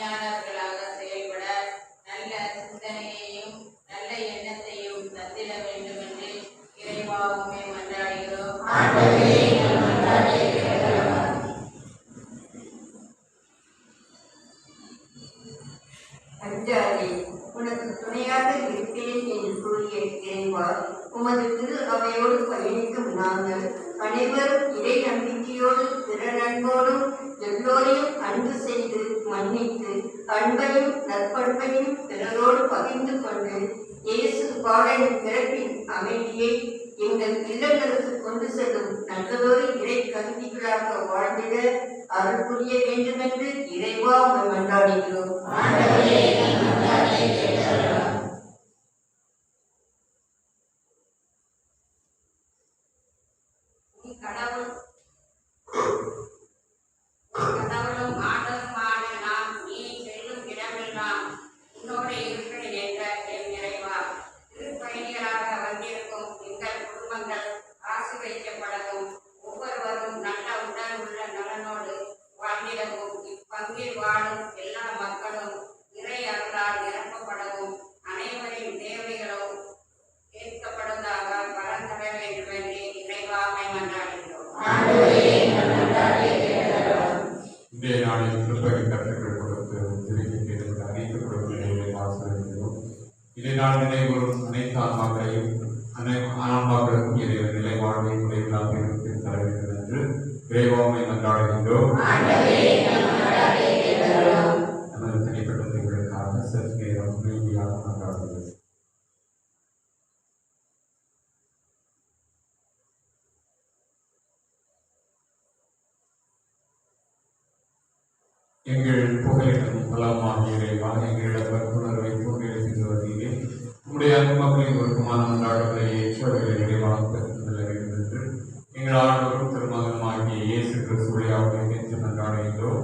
பணியாளர்களாக செயல்பட நல்ல சிந்தனையையும் நல்ல எண்ணத்தையும் தந்திட வேண்டும் என்று இறைவா உம்மை மன்றாடுகிறோம். அஞ்சாதே, உனக்கு துணையாக இருப்பேன் என்று கூறிய இறைவா, உமது திரு அவையோடு பயணிக்கும் நாங்கள் அனைவரும் இறை நம்பிக்கையோடு பிறநன்போடும் எல்லோரையும் அன்பு செய்து மன்னித்து அன்பையும் நற்பண்பையும் பிறரோடு பகிர்ந்து கொண்டு இயேசு பாடலின் பிறப்பின் அமைதியை எங்கள் இல்லங்களுக்கு கொண்டு செல்லும் நல்லதொரு இறை கருவிகளாக வாழ்ந்திட அருள் புரிய வேண்டும் என்று இறைவா உம்மை மன்றாடுகிறோம். கடவுளும் ஆண்டவருமான நாம் நீ செல்லும் இடமெல்லாம் உன்னோடு இருக்கிறேன் என்ற என் இறைவா, திருப்பயணிகளாக வந்திருக்கும் எங்கள் குடும்பங்கள் ஆசீர்வதிக்கப்படவும் ஒவ்வொருவரும் நல்ல உடல் உள்ள நலனோடு வாழ்ந்திடவும் இப்பங்கில் வாழும் எல்லா மக்களும் இறை அருளால் நிரப்பப்படவும் அனைவரின் தேவைகளும் கேட்கப்படுவதாக பலன் தர வேண்டும் என்று இறைவா உம்மை மன்றாடுகிறோம். இன்றைய நாளில் திருப்பதி கற்றுக்கள் கொடுத்து திருப்பி அனைத்து குடும்பங்களை ஆசிரியர்களும் இதை நாள் நினைவுறும் அனைத்து ஆன்மாக்களையும் ஆன்மாக்களுக்கும் இறைவன் நிலை வாழ்வை உடையவர்களாக இருந்து தர வேண்டும் என்று இறைவாமை மன்றாடுகின்றோம். நமது தனிப்பட்ட தேவைகளுக்காக சற்று நேரம் அமைதியாக மன்றாடுகிறோம். எங்கள் புகழிடம் பலமாகிய இறைவா, எங்களிடம் வற்புணர்வை தூண்டியெழுத்து வருகிறே உங்களுடைய அன்பு மக்களின் ஒருக்கமான மன்றாடுகளை ஏற்றவர்களை இறைவாக பெற்றுக்கொள்ள வேண்டும் என்று எங்கள் ஆண்டவரும் திருமகனுமாகிய இயேசு கிறிஸ்துவை அவர்களை என்று மன்றாடுகின்றோம்.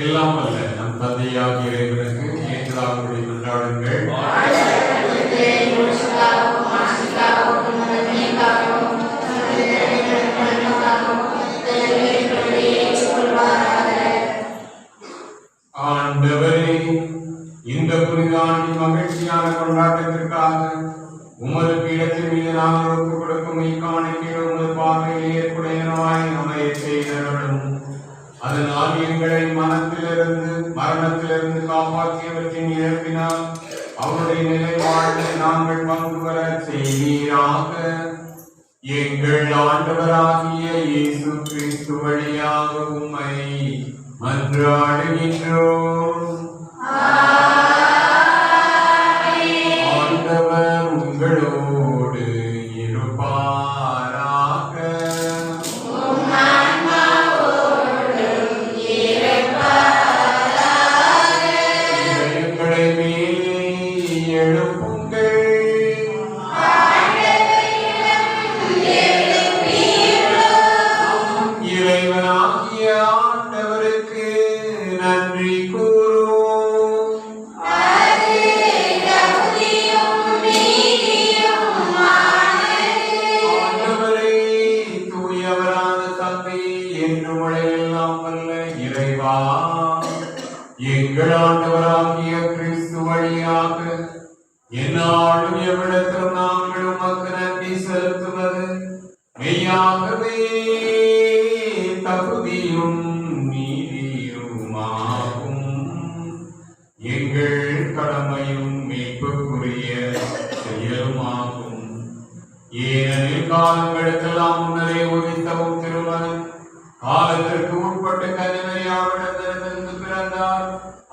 எல்லாம் அல்ல நம் தந்தையாகிய இறைவனுக்கு ஏற்றதாக கொண்டாடுங்கள். ஆண்டவரே, இந்த புனித ஆண்டின் மகிழ்ச்சியான கொண்டாட்டத்திற்காக உமது பீடத்தின் மீது நாங்கள் ஒப்புக் கொடுக்கும் இக்காணிக்கைகள் உமது பார்வையில் ஏற்புடையனவாய் அமைய செய்தவர்களும் அதனால் எங்களை மரணத்திலிருந்து காப்பாற்றியவற்றின் இழப்பினால் அவருடைய நிலை வாழ்வை நாங்கள் பங்கு பெற செய்வீராக. எங்கள் ஆண்டவராகிய இயேசு கிறிஸ்து வழியாக உம்மை மன்றாடுகின்றோம். ஆண்டவர் உங்களோடு இருப்பாராக. இதயங்களை மேலே எழுப்புங்கள். இறைவனாகிய ஆண்டவருக்கு நன்றி கூறுவோம். என்னாலும் எவ்விடத்திலும் நாங்கள் உமக்கு நன்றி செலுத்துவது மெய்யாகவே தகுதியும் நீதியுமாகும். எங்கள் கடமையும் மீட்புக்குரிய செயலுமாகும். ஏனெனில் காலங்களுக்கெல்லாம் முன்னரே உதித்தவும் திருமணம் காலத்திற்கு உட்பட்டு கன்னிமரியாவிடமிருந்து பிறந்தார்.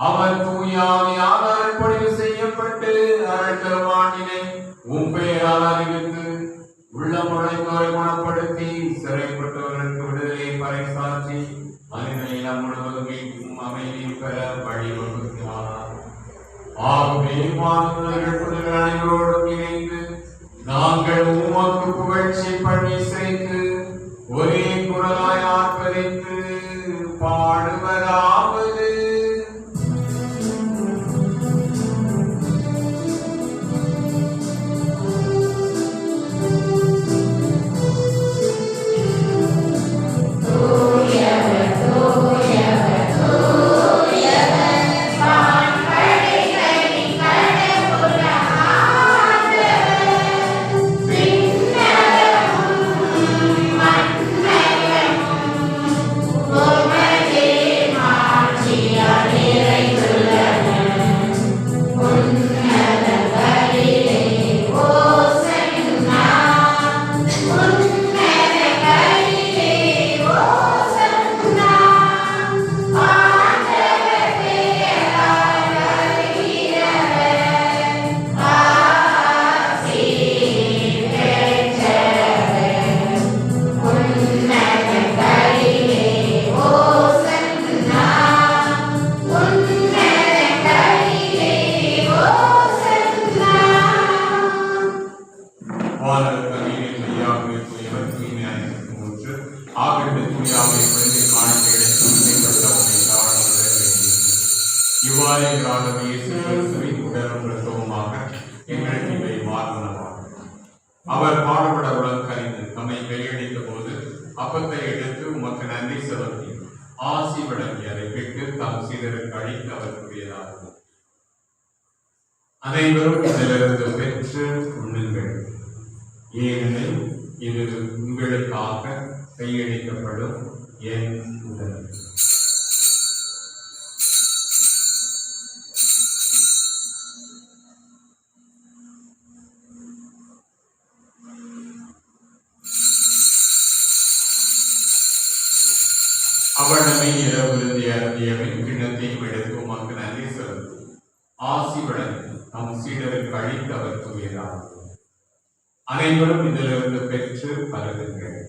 அவர் தூயாவியால் அருள்பொழிவு செய்யப்பட்டு அருள்தருவாண்டினை உம் பெயரால் அறிவித்து உள்ளமுழைந்தோரை குணப்படுத்தி சிறைப்பட்டவர்களுக்கு விடுதலை பறைசாற்றி மனித இனம் முழுவதும் மீட்கும் அமைதி பெற வழிவகுத்தார். ஆகவே மாணவர்கள் புனிதர்கள் அனைவரோடும் இணைந்து நாங்கள் உமக்கு புகழ்ச்சி பண்ணி சேர்த்து ஒரே குரலாய் ஆர்ப்பரித்து பாடுவதாவது அவர் பாடுபட உலகறிந்து தம்மை கையளித்த போது அப்பத்தை எடுத்து உமக்கு நன்றி செலுத்தி ஆசி வழங்கி அதை பெற்று தம் சீடருக்கு அளித்து அவருக்குரியதாகும். அனைவரும் இதிலிருந்து பெற்று உண்ணுங்கள். ஏனெனில் இது உங்களுக்காக கையளிக்கப்படும் என் உடல். அவனமை இரவிருந்தி அருந்தியவன் கிண்ணத்தையும் எடுத்து உமக்கு நன்றி செலுத்தி ஆசி வழங்கி தம் சீடருக்கு அளித்து அவர் கூறியதாகும். அனைவரும் இதிலிருந்து பெற்று பருகுங்கள்.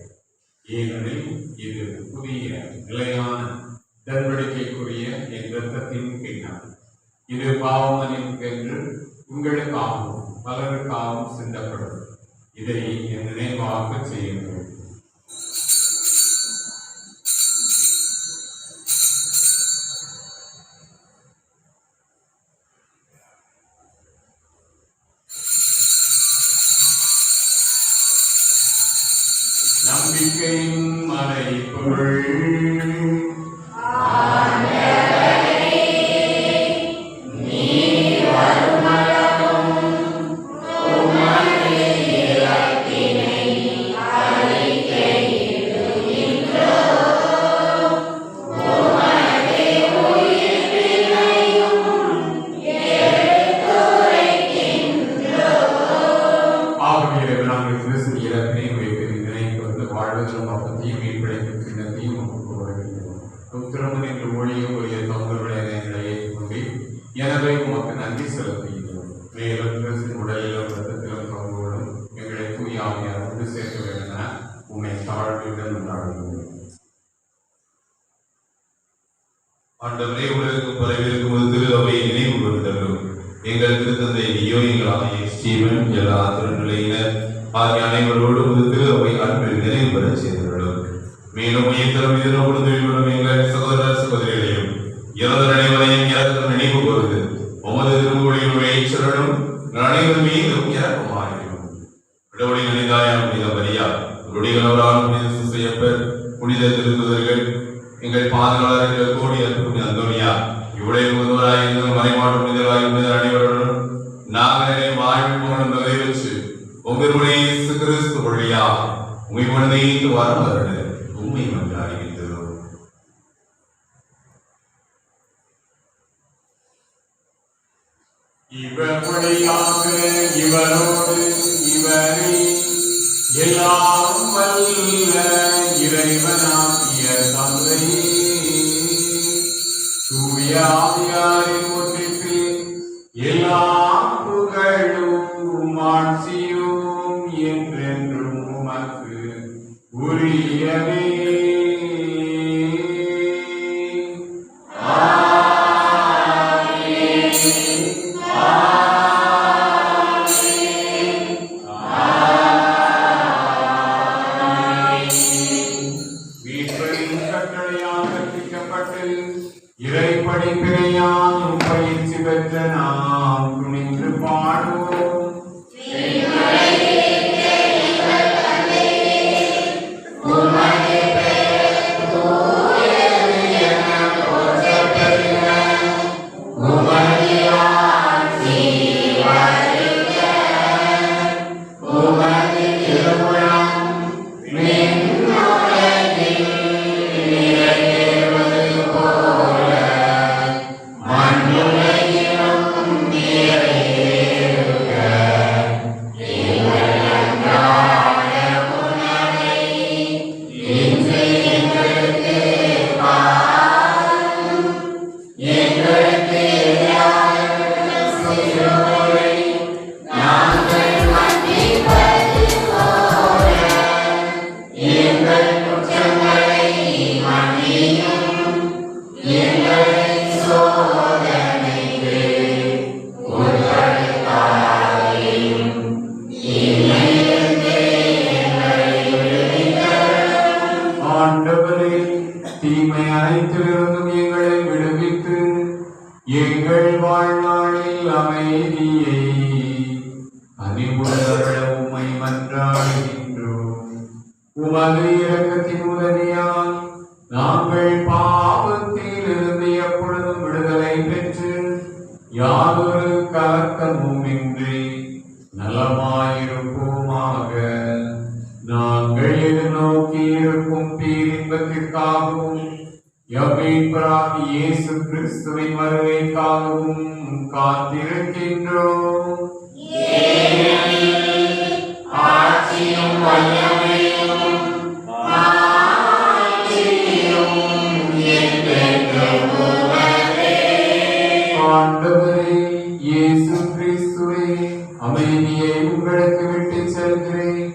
ஏனெனில் இது புதிய நிலையான உடன்படிக்கைக்குரிய என் இரத்தத்தின் கிண்ணம். இது பாவமன்னிப்புக்கென்று உங்களுக்காகவும் பலருக்காகவும் சிந்தப்படும். இதை என் நினைவாக செய்யுங்கள். நம்பிக்கையின் மறைபொருள் எனவே உமக்கு நன்றி செலுத்துகிறோம். மேலும் கிறிஸ்துவின் உடலிலும் இரத்தத்திலும் பங்குகளும் எங்களை தூய ஆவியார் கொண்டு சேர்க்க வேண்டும் என உம்மை தாழ்மையுடன் கொண்டாடுகிறோம். ஆண்டவரே, உலகிற்கும் பரவியிருக்கும் திரு அவையை நினைவு கூர்ந்தருளும். எங்கள் திருத்தந்தை நீயோ எங்கள் ஆணைய ஸ்டீவன் எல்லா திருநிலையினர் ஆகிய அனைவரோடு திரு அவை அன்பில் நிறைவு பெறச் செய்துள்ளோம். மேலும் உயிர்த்தரும் இதனோடு தொழில்களும் எங்கள் சகோதர சகோதரிகளையும் இறந்த அனைவரையும் இறக்கம் நினைவு கூர்ந்து உமது திருமொழியினுடைய சொல்லணும் அனைவர் மீதும் இறக்கமாகிறோம். விடவழி நினைந்தாயம் புனித மரியா, குடிகளவரால் புனித சுசையப்பர், புனித திருத்துதர்கள், எங்கள் பாதுகாவலர்கள் கோடி அற்புதம் அந்தோனியா, இவ்வளவு முதல்வராய் இருந்த மறைமாற்று புனிதராய் புனித அனைவருடன் நாங்கள் வாழ்வு போன நிறைவேற்று உங்களுடைய இயேசு கிறிஸ்து வழியா உண்மை மனதைத்து வர வருட உண்மை மன்றாடுகின்றோம். இவர் வழியாக இவரோடு இவரை எல்லாம் வல்ல இறைவனாகிய தந்தையே தூய ஆவியாரின் ஒன்றிப்பில் எல்லா புகழும் ஆட்சியும் என்றென்றும் உமக்கு உரியவே. இறைப்படிப்பினையால் பயிற்சி பெற்ற நாம் துணிந்து பாடுவோம். ஆண்டவரே, தீமை அனைத்திலிருந்தும் எங்களை விடுவித்து எங்கள் வாழ்நாளில் அமைதியை அறிவுள்ள உம்மை மன்றாடுகின்றோம். உமது இரக்கத்தின் உதவியால் நாங்கள் பாவத்தில் இருந்து எப்பொழுதும் விடுதலை பெற்று யாதொரு கலக்கமும் இன்றி நலமாயிருப்போமாக. நாங்கள் எதிர்நோக்கி இருக்கும் பேரின்பத்திற்காகவும் மீட்பராகிய இயேசு கிறிஸ்துவின் வருகைக்காகவும் காத்திருக்கின்றோம். ஆட்சியும் வல்லமையும் ஆண்டவரே இயேசு கிறிஸ்துவே, அமைதியை உங்களுக்கு விட்டு செல்கிறேன்,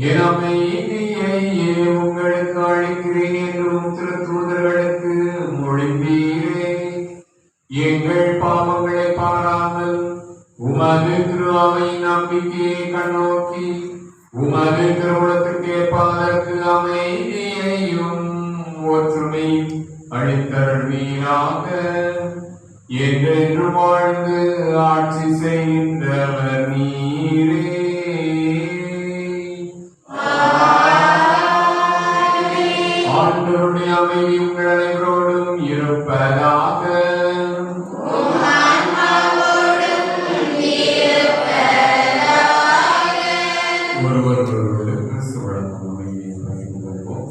என் அமைதியையே உங்களுக்கு அளிக்கிறேன் என்றும் திருத்தூதர்களுக்கு மொழிந்தீரே. எங்கள் பாவங்களை பாராமல் உமது திரு அவையின் நம்பிக்கையை கண்ணோக்கி உமது திருவுளத்திற்கு ஏற்பதற்கு அமைதியையும் ஒற்றுமை அளித்தருள்வீராக. என்றென்று வாழ்ந்து ஆட்சி செய்கின்றவர் நீரே. ஆண்டவருடைய அமைதி உங்கள் அனைவரோடும் இருப்பதாக. ஒருவரோடு கிறிஸ்து வழங்கும் அமைதியை பகிர்ந்து கொள்வோம்.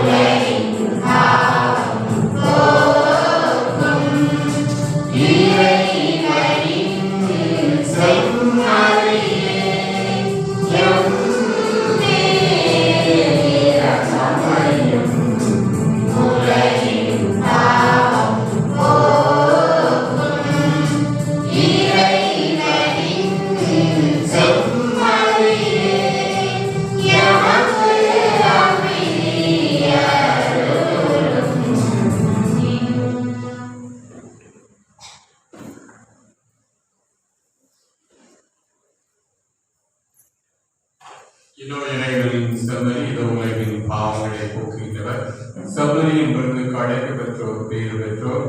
Thank you. இறைவனின் செம்மறி இந்த உலகின் பாவங்களை போக்குகின்றவர். செம்மறியின் விருதுக்கு அழைக்க பெற்றோர் பேறு பெற்றோர்.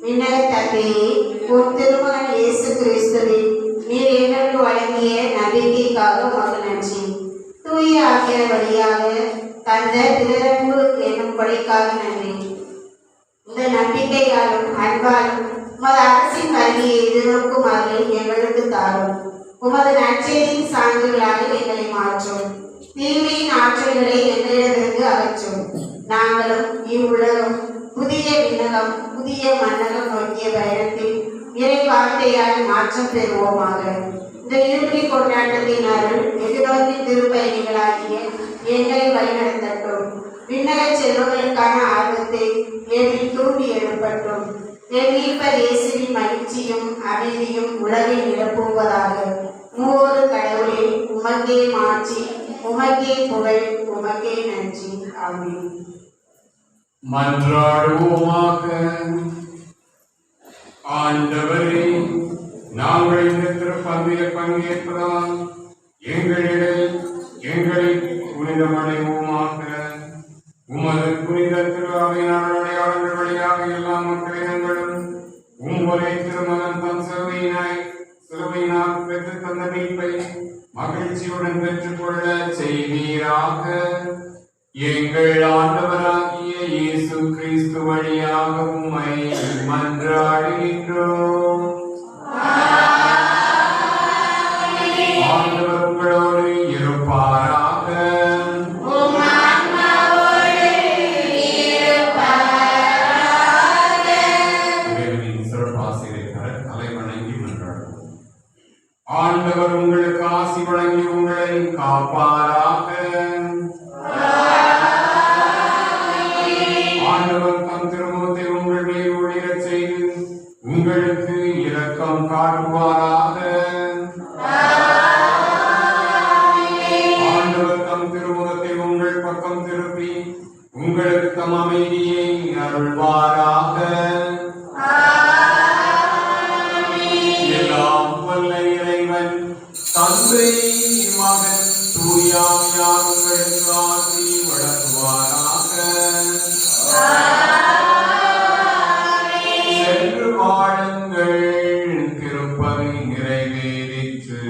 விண்ணக தந்தையே, உம் திருமகன் இயேசு கிறிஸ்துவின் நீர் எங்களுக்கு வழங்கிய நம்பிக்கைக்காக உமக்கு நன்றி. தூய ஆவியார் வழியாக தந்த திருரன்பு என்னும் கொடைக்காக நன்றி. இந்த நம்பிக்கையாலும் அன்பாலும் உமது அரசின் வருகையை எதிர்நோக்குமாறு எங்களுக்கு தாரும். உமது நற்செய்தியின் சான்றுகளாக எங்களை மாற்றும். தீமையின் ஆற்றல்களை எங்களிடமிருந்து அகற்றும். நாங்களும் இவ்வுலகம் புதிய விண்ணகம் புதிய மன்னகம் நோக்கிய பயணத்தில் இறை வார்த்தையால் மாற்றம் பெறுவோமாக. இந்த இருபடி கொண்டாட்டத்தின் அருள் எதிர்நோக்கி திருப்பயணிகளாகிய எங்களை வழிநடத்தட்டும். விண்ணக செல்வங்களுக்கான ஆர்வத்தை எதில் தூண்டி எழுப்பட்டும். என் மீட்பர் இயேசுவின் மகிழ்ச்சியும் அமைதியும் உலகை நிரப்புவதாக. மூவொரு கடவுளே, உமக்கே மாட்சி, உமக்கே புகழ், உமக்கே நன்றி. ஆமென். மன்றாடுவோமாக. ஆண்டவரே, நாங்கள் இந்த திருப்பந்தியில் பங்கேற்பதால் எங்களை புனிதமடைவோமாக. உமது புனித திரு அவையினால் அடையாளங்கள் வழியாக எல்லா மக்களினங்களும் ஒரே திருமணம் தம் சிலுவையினால் பெற்று தந்த மீட்பை மகிழ்ச்சியுடன் பெற்றுக்கொள்ள செய்வீராக. எங்கள் ஆண்டவராகிய இயேசு கிறிஸ்து வழியாக உம்மை மன்றாடுகின்றோம். ஆண்டவர் உங்களோடு இருப்பாராக. இறைவனின் சிறப்பாசிரியர் தலை வணங்கி மன்றாடுவோம். ஆண்டவர் உங்களுக்கு ஆசி வழங்கி உங்களை காப்பாராக. ஆண்டவர் தம் திருமுகத்தை உங்கள் மேல் ஒளிரச் செய்து உங்களுக்கு இரக்கம் காட்டுவாராக. ஆண்டவர் தம் திருமுகத்தை உங்கள் பக்கம் திருப்பி உங்களுக்கு தம் அமைதியை அருள்வாராக. எல்லாம் வல்ல இறைவன் தந்தை மகன் தூயாவியார் உங்களுக்கு ஆசி வழங்குவாராக. சென்று வாழுங்கள், திருப்பதி நிறைவேறிற்று.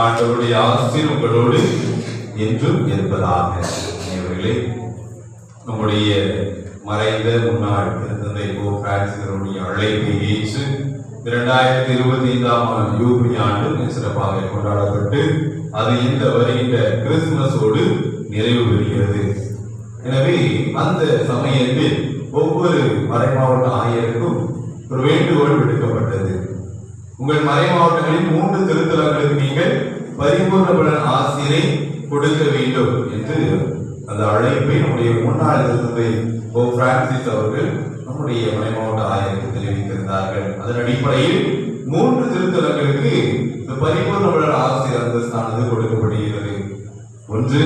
ஆண்டவருடைய ஆசீர் உங்களோடு என்றும் இருப்பதாக. நம்முடைய மறைந்த முன்னாள் தந்தை பிரான்சிஸருடைய அழைப்பை ஏற்று 2025ஆம் யூபிலி ஆண்டு சிறப்பாக கொண்டாடப்பட்டு அது இந்த வருகின்ற கிறிஸ்துமஸோடு நிறைவு பெறுகிறது. எனவே அந்த சமயத்தில் ஒவ்வொரு மறைமாவட்ட ஆயருக்கும் ஒரு வேண்டுகோள் விடுக்கப்பட்டது. உங்கள் மறை மாவட்டங்களில் 3 திருத்தலங்களுக்கு நீங்கள் பரிபூர்ண ஆசிரை கொடுக்க வேண்டும் என்று அந்த அழைப்பை நம்முடைய முன்னாள் தந்தை பிரான்சிஸ் அவர்கள் நம்முடைய மறை மாவட்ட ஆயருக்கு தெரிவித்திருந்தார்கள். அதன் அடிப்படையில் 3 திருத்தலங்களுக்கு இந்த பரிபூர்ண ஆசிரியர் அந்தஸ்தானது கொடுக்கப்படுகிறது. ஒன்று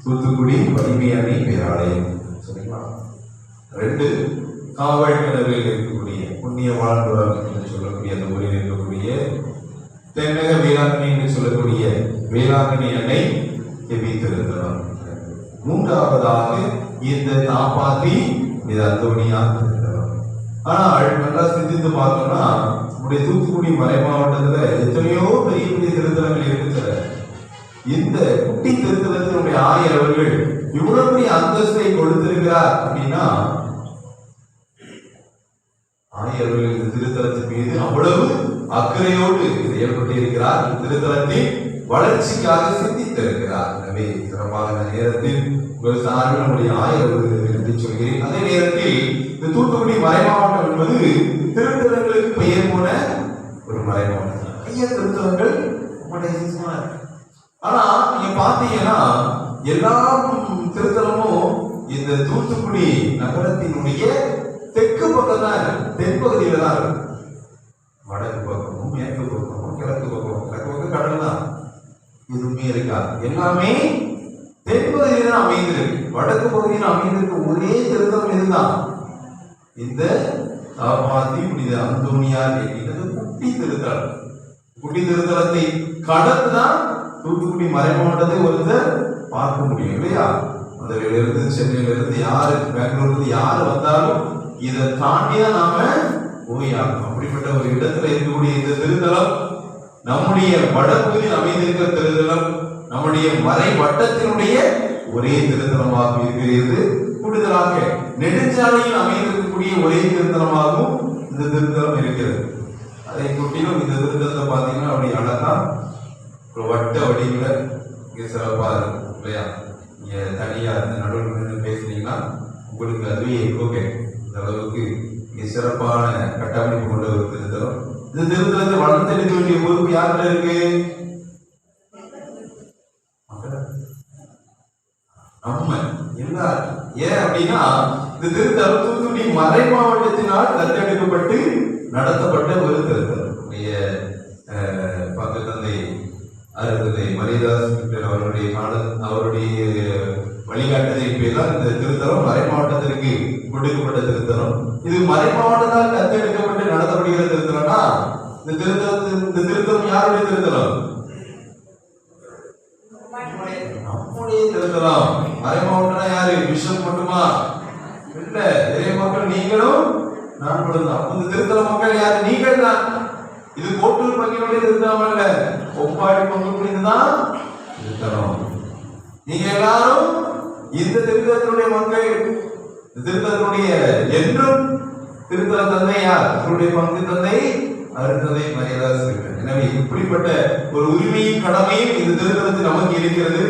தூத்துக்குடி வலிமை அணி பேராலயம். சரிங்களா? 2 காவல் கிணறில் இருக்கக்கூடிய புண்ணிய வாழ்வுரம் என்று சொல்லக்கூடிய அந்த ஊரில் இருக்கக்கூடிய தென்னக வேளாங்கண்ணி என்று சொல்லக்கூடிய வேளாங்கண்ணி அணை ஜெபித்திருக்கிறோம். 3வதாக இந்த தாப்பாத்தி இது அந்தோனியா இருக்கிறோம். ஆனால் நல்லா சிந்தித்து பார்த்தோம்னா நம்முடைய தூத்துக்குடி மறை மாவட்டத்துல எத்தனையோ பெரிய பெரிய திருத்தலங்கள் இருக்கிற இந்த குட்டி திருத்தலத்தினுடைய ஆயர் அவர்கள் இவ்வளவு பெரிய அந்தஸ்தை கொடுத்திருக்கிறார் அப்படின்னா ஆயர்கள் இந்த திருத்தலத்தின் மீது அவ்வளவு அக்கறையோடு செயல்பட்டு இருக்கிறார். இந்த திருத்தலத்தின் வளர்ச்சிக்காக சிந்தித்திருக்கிறார். எனவே சிறப்பாக இந்த நேரத்தில் உங்கள் சார்பில் நம்முடைய ஆயர்கள் என்று சொல்கிறேன். அதே நேரத்தில் இந்த தூத்துக்குடி மறை மாவட்டம் என்பது திருத்தலங்களுக்கு பெயர் போன ஒரு மறை மாவட்டம். நிறைய திருத்தலங்கள் ஆனா நீங்க பாத்தீங்கன்னா எல்லா திருத்தலமும் இந்த தூத்துக்குடி நகரத்தினுடைய தெற்கு பக்கம் தான் இருக்கு, தென்பகுதியில தான் இருக்கு. வடக்கு பக்கமும் மேற்கு பக்கமும் கிழக்கு பக்கம் கடல் தான், எதுவுமே இருக்காது. எல்லாமே தென்பகுதியில தான் அமைந்திருக்கு. வடக்கு பகுதியில் அமைந்திருக்கு ஒரே திருத்தலம் இதுதான், இந்த தாப்பாத்தி புனித அந்தோனியார் என்கிறது குட்டி திருத்தலம். குட்டி திருத்தலத்தை கடந்துதான் தூத்துக்குடி மறை மாவட்டத்தை ஒருத்தர் பார்க்க முடியும் இல்லையா? மதுரையிலிருந்து சென்னையிலிருந்து யாரு பெங்களூர்ல யாரு வந்தாலும் இதை தாண்டிதான் நாம போயாகும். அப்படிப்பட்ட ஒரு இடத்துல இருக்கக்கூடிய இந்த திருத்தலம் நம்முடைய வடபகுதியில் அமைந்திருக்கிற திருத்தலம் நம்முடைய மறை வட்டத்தினுடைய ஒரே திருத்தலமாக இருக்கிறது. கூடுதலாக நெடுஞ்சாலையில் அமைந்திருக்கக்கூடிய ஒரே திருத்தலமாகவும் இந்த திருத்தலம் இருக்கிறது. அதை கூட்டிலும் இந்த திருத்தலத்தை பார்த்தீங்கன்னா அப்படி அழகா ஒரு வட்ட வடிவுல இங்க சிறப்பா இருக்கும் இல்லையா? நீங்க தனியா இருந்து நடுவில் நின்று பேசுனீங்கன்னா உங்களுக்கு அதுவே எக்கோ கேட்கும். இந்த அளவுக்கு இங்க சிறப்பான கட்டமைப்பு கொண்ட ஒரு திருத்தலம். இந்த திருத்தலத்தை வளர்த்தெடுக்க வேண்டிய பொறுப்பு யார்கிட்ட இருக்கு? நம்ம எல்லாரும். ஏன் அப்படின்னா இந்த திருத்தலம் தூத்துக்குடி மறை மாவட்டத்தினால் தத்தெடுக்கப்பட்டு நடத்தப்பட்ட ஒரு திருத்தலம். பங்கு தந்தை அருந்தந்தை மரியதாஸ் அவருடைய வழிகாட்டுதலின் பேர்தான் இந்த திருத்தலம் மறை மாவட்டத்திற்கு கொடுக்கப்பட்ட திருத்தலம். இது மறை மாவட்டத்தால் தத்தெடுக்கப்பட்டு நடத்தப்படுகிற திருத்தலம்னா இந்த திருத்தலம் யாருடைய திருத்தலம்? நம்முடைய திருத்தலம். மறை மாவட்டம் யாரு? பிஷப் மட்டுமா? இல்ல, நிறைய மக்கள் நீங்களும் நாங்களும் தான். இந்த திருத்தல மக்கள் யாரு? நீங்கள் தான். இது கோட்டூர் பங்கினுடைய திருத்தலம் அல்ல, ஒப்பாடி பங்குதான் திருத்தலம். நீங்க எல்லாரும் இந்த திருத்தலத்தினுடைய மக்கள். திருத்தலத்தினுடைய என்றும் திருத்தல தந்தை யார்? அவருடைய பங்கு தந்தை அருந்தந்தை மரியதாஸ். எனவே இப்படிப்பட்ட ஒரு உரிமையும் கடமையும் இந்த திருத்தலத்தில் நமக்கு இருக்கிறது.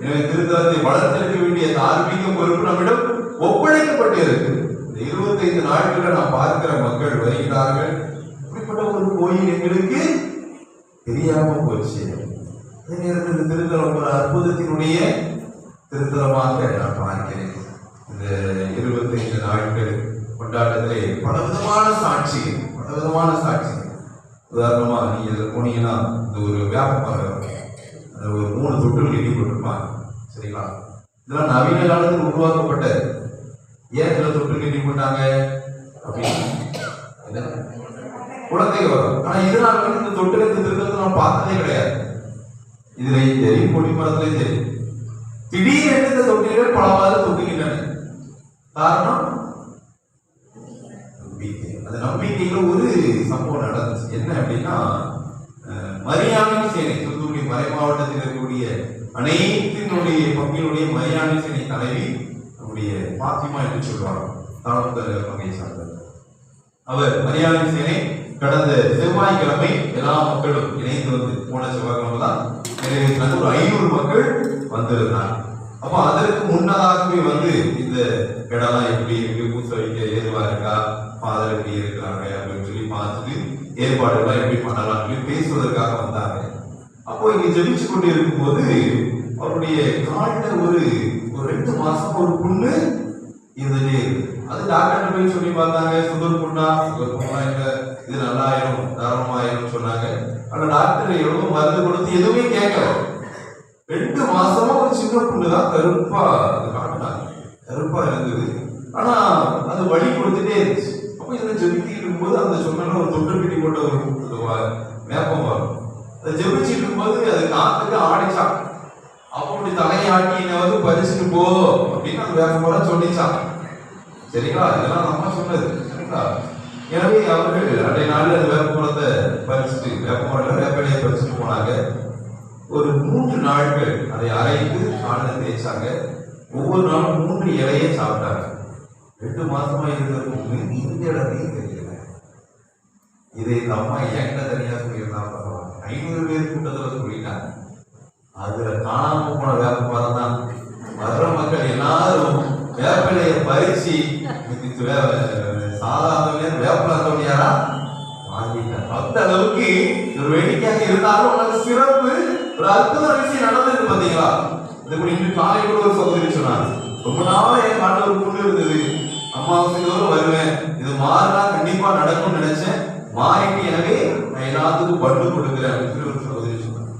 எனவே திருத்தலத்தை வளர்த்தெடுக்க வேண்டிய தார்மீக பொறுப்பு நம்மிடம் ஒப்படைக்கப்பட்டு இருக்கு. இந்த 25 நாட்களில் நாம் பார்க்கிற மக்கள் வருகிறார்கள். இப்படிப்பட்ட ஒரு கோயில் எங்களுக்கு தெரியாம போச்சு. அதே நேரத்தில் இந்த திருத்தலம் ஒரு அற்புதத்தினுடைய திருத்தலமாக நான் பார்க்கிறேன். இந்த 25 நாட்கள் கொண்டாட்டத்திலே பலவிதமான சாட்சிகள். உதாரணமா நீங்க இதில் போனீங்கன்னா இந்த ஒரு வியாபாரம் ஒரு 3 தொட்டில் கட்டிப்பட்டிருப்பாங்க. சரிங்களா? இதெல்லாம் நவீன காலத்தில் உருவாக்கப்பட்ட. ஏன் இதுல தொட்டில் கட்டி போட்டாங்க அப்படின்னு குழந்தைகள் வரும். ஆனா இதனால இந்த தொட்டில் இந்த திருத்தத்தை நான் பார்த்ததே கிடையாது. இதுலையும் சரி கொடிமரத்திலையும் சரி திடீரென்று இந்த தொட்டில்கள் பலவாறு தொங்குகின்றன. காரணம் நம்பிக்கை. அந்த நம்பிக்கையில ஒரு சம்பவம் நடந்துச்சு. என்ன அப்படின்னா மரியாதை சேனை, தூத்துக்குடி மறை மாவட்டத்தில் இருக்கக்கூடிய அனைத்தினுடைய பங்கினுடைய மரியாதை சேனை தலைவி நம்முடைய பாத்திமா என்று சொல்வாங்க, தாழ்ந்த பங்கை சார்ந்தவர். அவர் மரியாதை சேனை கடந்த செவ்வாய்க்கிழமை எல்லா மக்களும் இணைந்து வந்து போன செவ்வாய்க்கிழமை தான் நிறைவேற்றினாங்க. ஒரு 500 மக்கள் வந்திருந்தாங்க. அப்போ அதற்கு முன்னதாகவே வந்து இந்த இடம்லாம் எப்படி இருக்கு, பூச வைக்க ஏதுவா இருக்கா, ஃபாதர் எப்படி இருக்கிறாங்க அப்படின்னு சொல்லி பார்த்துட்டு ஏற்பாடுகள்லாம் எப்படி பண்ணலாம் சொல்லி பேசுவதற்காக வந்தாங்க. அப்போ இங்க ஜெபிச்சு கொண்டு இருக்கும்போது அவருடைய காலில் ஒரு 2 மாசம் ஒரு புண்ணு இருந்துட்டே இருக்கு. அது டாக்டர் போய் சொல்லி பார்த்தாங்க, சுகர் புண்ணா இல்ல, இது நல்லாயிரும் தாராளமாயிரும் சொன்னாங்க. ஆனா டாக்டர் எவ்வளவு மருந்து கொடுத்து எதுவுமே கேட்கல. 2 மாசமா ஒரு சின்ன பொண்ணுதான் கருப்பா காட்டினாங்க, கருப்பா இருந்தது. ஆனா அது வழி கொடுத்துட்டே இருந்துச்சு. அப்ப இதை ஜெபிக்கிட்டு இருக்கும்போது அந்த சொன்ன ஒரு தொற்று பிடி போட்ட ஒரு வேப்பம் வரும். அதை ஜெபிச்சுட்டு இருக்கும்போது அது காத்துக்கு ஆடிச்சான். அப்ப அப்படி தலையாட்டினாவது பறிச்சுட்டு போ அப்படின்னு அந்த வேப்பம் வர சொல்லிச்சான். சரிங்களா, இதெல்லாம் நம்ம சொன்னது. சரிங்களா, எனவே அவர்கள் அன்றைய நாளில் அந்த வேப்பமரத்தை பறிச்சுட்டு வேப்பலையை பறிச்சுட்டு போனாங்க. ஒரு 3 நாட்கள் அதை அரைத்து காலில் தேய்ச்சாங்க. ஒவ்வொரு நாளும் 3 இலையை சாப்பிட்டாங்க. 2 மாசமா இருக்கிறவங்க இந்த இடத்தையும் தெரியல. இதை இந்த அம்மா என்கிட்ட தனியா சொல்லியிருந்தா பரவாயில்ல. 500 பேர் கூட்டத்தில் சொல்லிட்டாங்க. அதுல காணாம போன வேப்பமரம் தான். வர்ற மக்கள் எல்லாரும் வேப்பிலையை பறிச்சு சாதாரண வேப்பலாத்தோனியாரா வாங்கிட்டாங்க. அந்த அளவுக்கு ஒரு வேடிக்கையாக இருந்தாலும் உனக்கு சிறப்பு ஒரு அற்புத விஷயம் நடந்தது பாத்தீங்களா? இன்று காலை கூட ஒரு சகோதரி சொன்னாங்க, ரொம்ப நாள என் காட்டில் ஒரு பொண்ணு இருந்தது, அமாவாசை தோறும் வருவேன், இது மாறினா கண்டிப்பா நடக்கும்னு நினைச்சேன், மாறிட்டு எனவே நான் எல்லாத்துக்கும் பண்டு கொடுக்கிறேன் அப்படின்னு ஒரு சகோதரி சொன்னாங்க.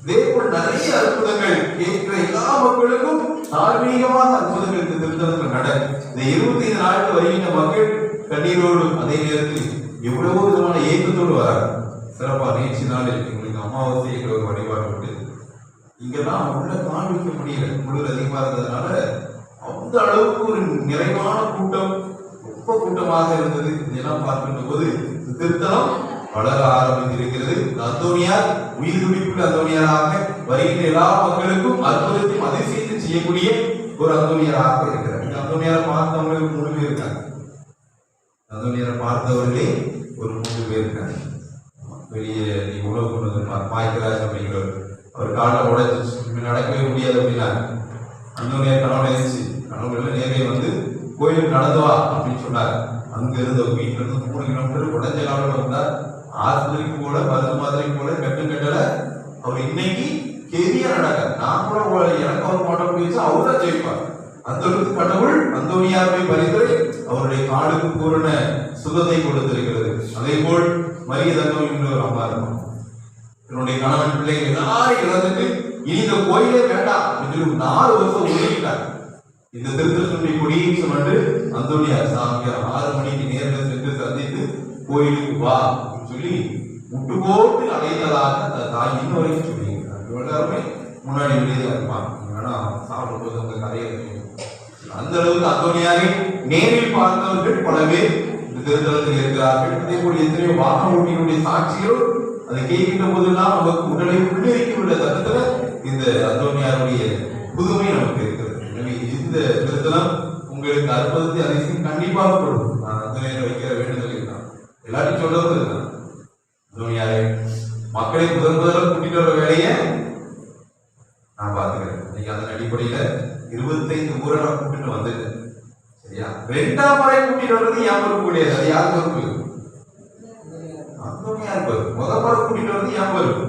இதே போல நிறைய அற்புதங்கள் கேட்கிற எல்லா மக்களுக்கும் தார்மீகமாக அற்புதங்களுக்கு திருத்தலத்தில் நட. இந்த 25 நாட்கள் வருகின்ற மக்கள் கண்ணீரோடு அதே நேரத்தில் எவ்வளவோ விதமான ஏக்கத்தோடு வராங்க. சிறப்பா நேற்று நாளில் எங்களுக்கு அமாவாசை என்ற ஒரு வழிபாடு உண்டு. இங்கெல்லாம் உள்ள காண்பிக்க முடியல, குளிர் அதிகமா இருந்ததுனால அந்த அளவுக்கு ஒரு நிறைவான கூட்டம், ரொம்ப கூட்டமாக இருந்தது. இதெல்லாம் பார்க்கின்ற போது திருத்தலம் வளர ஆரம்பித்திருக்கிறது. அந்தோனியார் உயிர் துடிப்புள்ள அந்தோனியாராக வருகின்ற எல்லா மக்களுக்கும் அற்புதத்தையும் அதிசயத்தை செய்யக்கூடிய ஒரு அந்தோனியாராக இருக்கிறார். இந்த அந்தோனியாரை பார்த்தவங்களுக்கு 3 பேர் இருக்காங்க. அந்தோனியாரை பார்த்தவர்களே ஒரு 3 பேர் இருக்காங்க. வெளியே நீ உணவு கொண்டு வந்து பாய்க்கிறார் அப்படிங்கிறவர், அவர் காலில் உடைச்சு நடக்கவே முடியாது அப்படின்னா அந்தோனியார் கனவுல இருந்துச்சு. கனவுல நேரே வந்து கோயிலுக்கு நடந்து வா அப்படின்னு சொன்னார். அங்க இருந்து வீட்டுல இருந்து 3 கிலோமீட்டர் உடஞ்ச காலில் வந்தார். ஆஸ்பத்திரிக்கு போல மருந்து மாதிரிக்கு போல கட்டல. அவர் இன்னைக்கு கெதியா நடக்க நான் கூட எனக்கு அவர் மாட்டோம் போயிடுச்சு, அவர்தான் ஜெயிப்பார். அந்த அளவுக்கு கடவுள் அந்தோனியாரை பரிந்துரை அவருடைய காலுக்கு பூரண சுகத்தை கொடுத்திருக்கிறது. அதே போல் மரிய தங்கம் என்று ஒரு அம்மா இருக்கும். என்னுடைய கணவன் பிள்ளைங்க எல்லாரும் இழந்துட்டு இனி இந்த கோயிலே வேண்டாம் என்று 4 வருஷம் ஒதுக்கிட்டார். இந்த திருத்தலத்தினுடைய கொடியை சொன்னது அந்தோனியார் சாமியார் 6 மணிக்கு நேரில் சென்று சந்தித்து கோயிலுக்கு வா அப்படின்னு சொல்லி முட்டு போட்டு அடைந்ததாக அந்த தாய் இன்ன வரைக்கும் சொல்லியிருக்கிறார். எல்லாருமே முன்னாடி வெளியே இருப்பாங்க, வேணா சாப்பிடும் போது உங்க கதையை அந்த அளவுக்கு அந்தோனியாரை நேரில் பார்த்தவர்கள் பல பேர் இந்த திருத்தலத்தில் இருக்கிறார்கள். அதே போல எத்தனையோ வாகன ஓட்டியினுடைய சாட்சிகள் அதை கேட்கின்ற போதெல்லாம் நமக்கு உடலை உள்ளிருக்கின்ற தருணத்துல இந்த அந்தோனியாருடைய புதுமை நமக்கு இருக்கிறது. எனவே இந்த திருத்தலம் உங்களுக்கு அற்புதத்தை அதிசயம் கண்டிப்பாக கொடுக்கும். நான் அந்தோனியாரை வைக்கிற வேண்டுதல் தான் எல்லாத்தையும் சொல்றது தான். அந்தோனியாரை மக்களை முதல்ல கூட்டிட்டு வர வேலையை நான் பார்த்துக்கிறேன். இன்னைக்கு அதன் அடிப்படையில 25 ஊரை நான் கூட்டிட்டு வந்துட்டேன். சரியா, 2ஆம் முறை கூட்டிட்டு வர்றது என் பொறுப்பு கிடையாது. அது யார் பொறுப்பு? அந்தோனியார் பொறுப்பு. முதல் முறை கூட்டிட்டு வர்றது என் பொறுப்பு.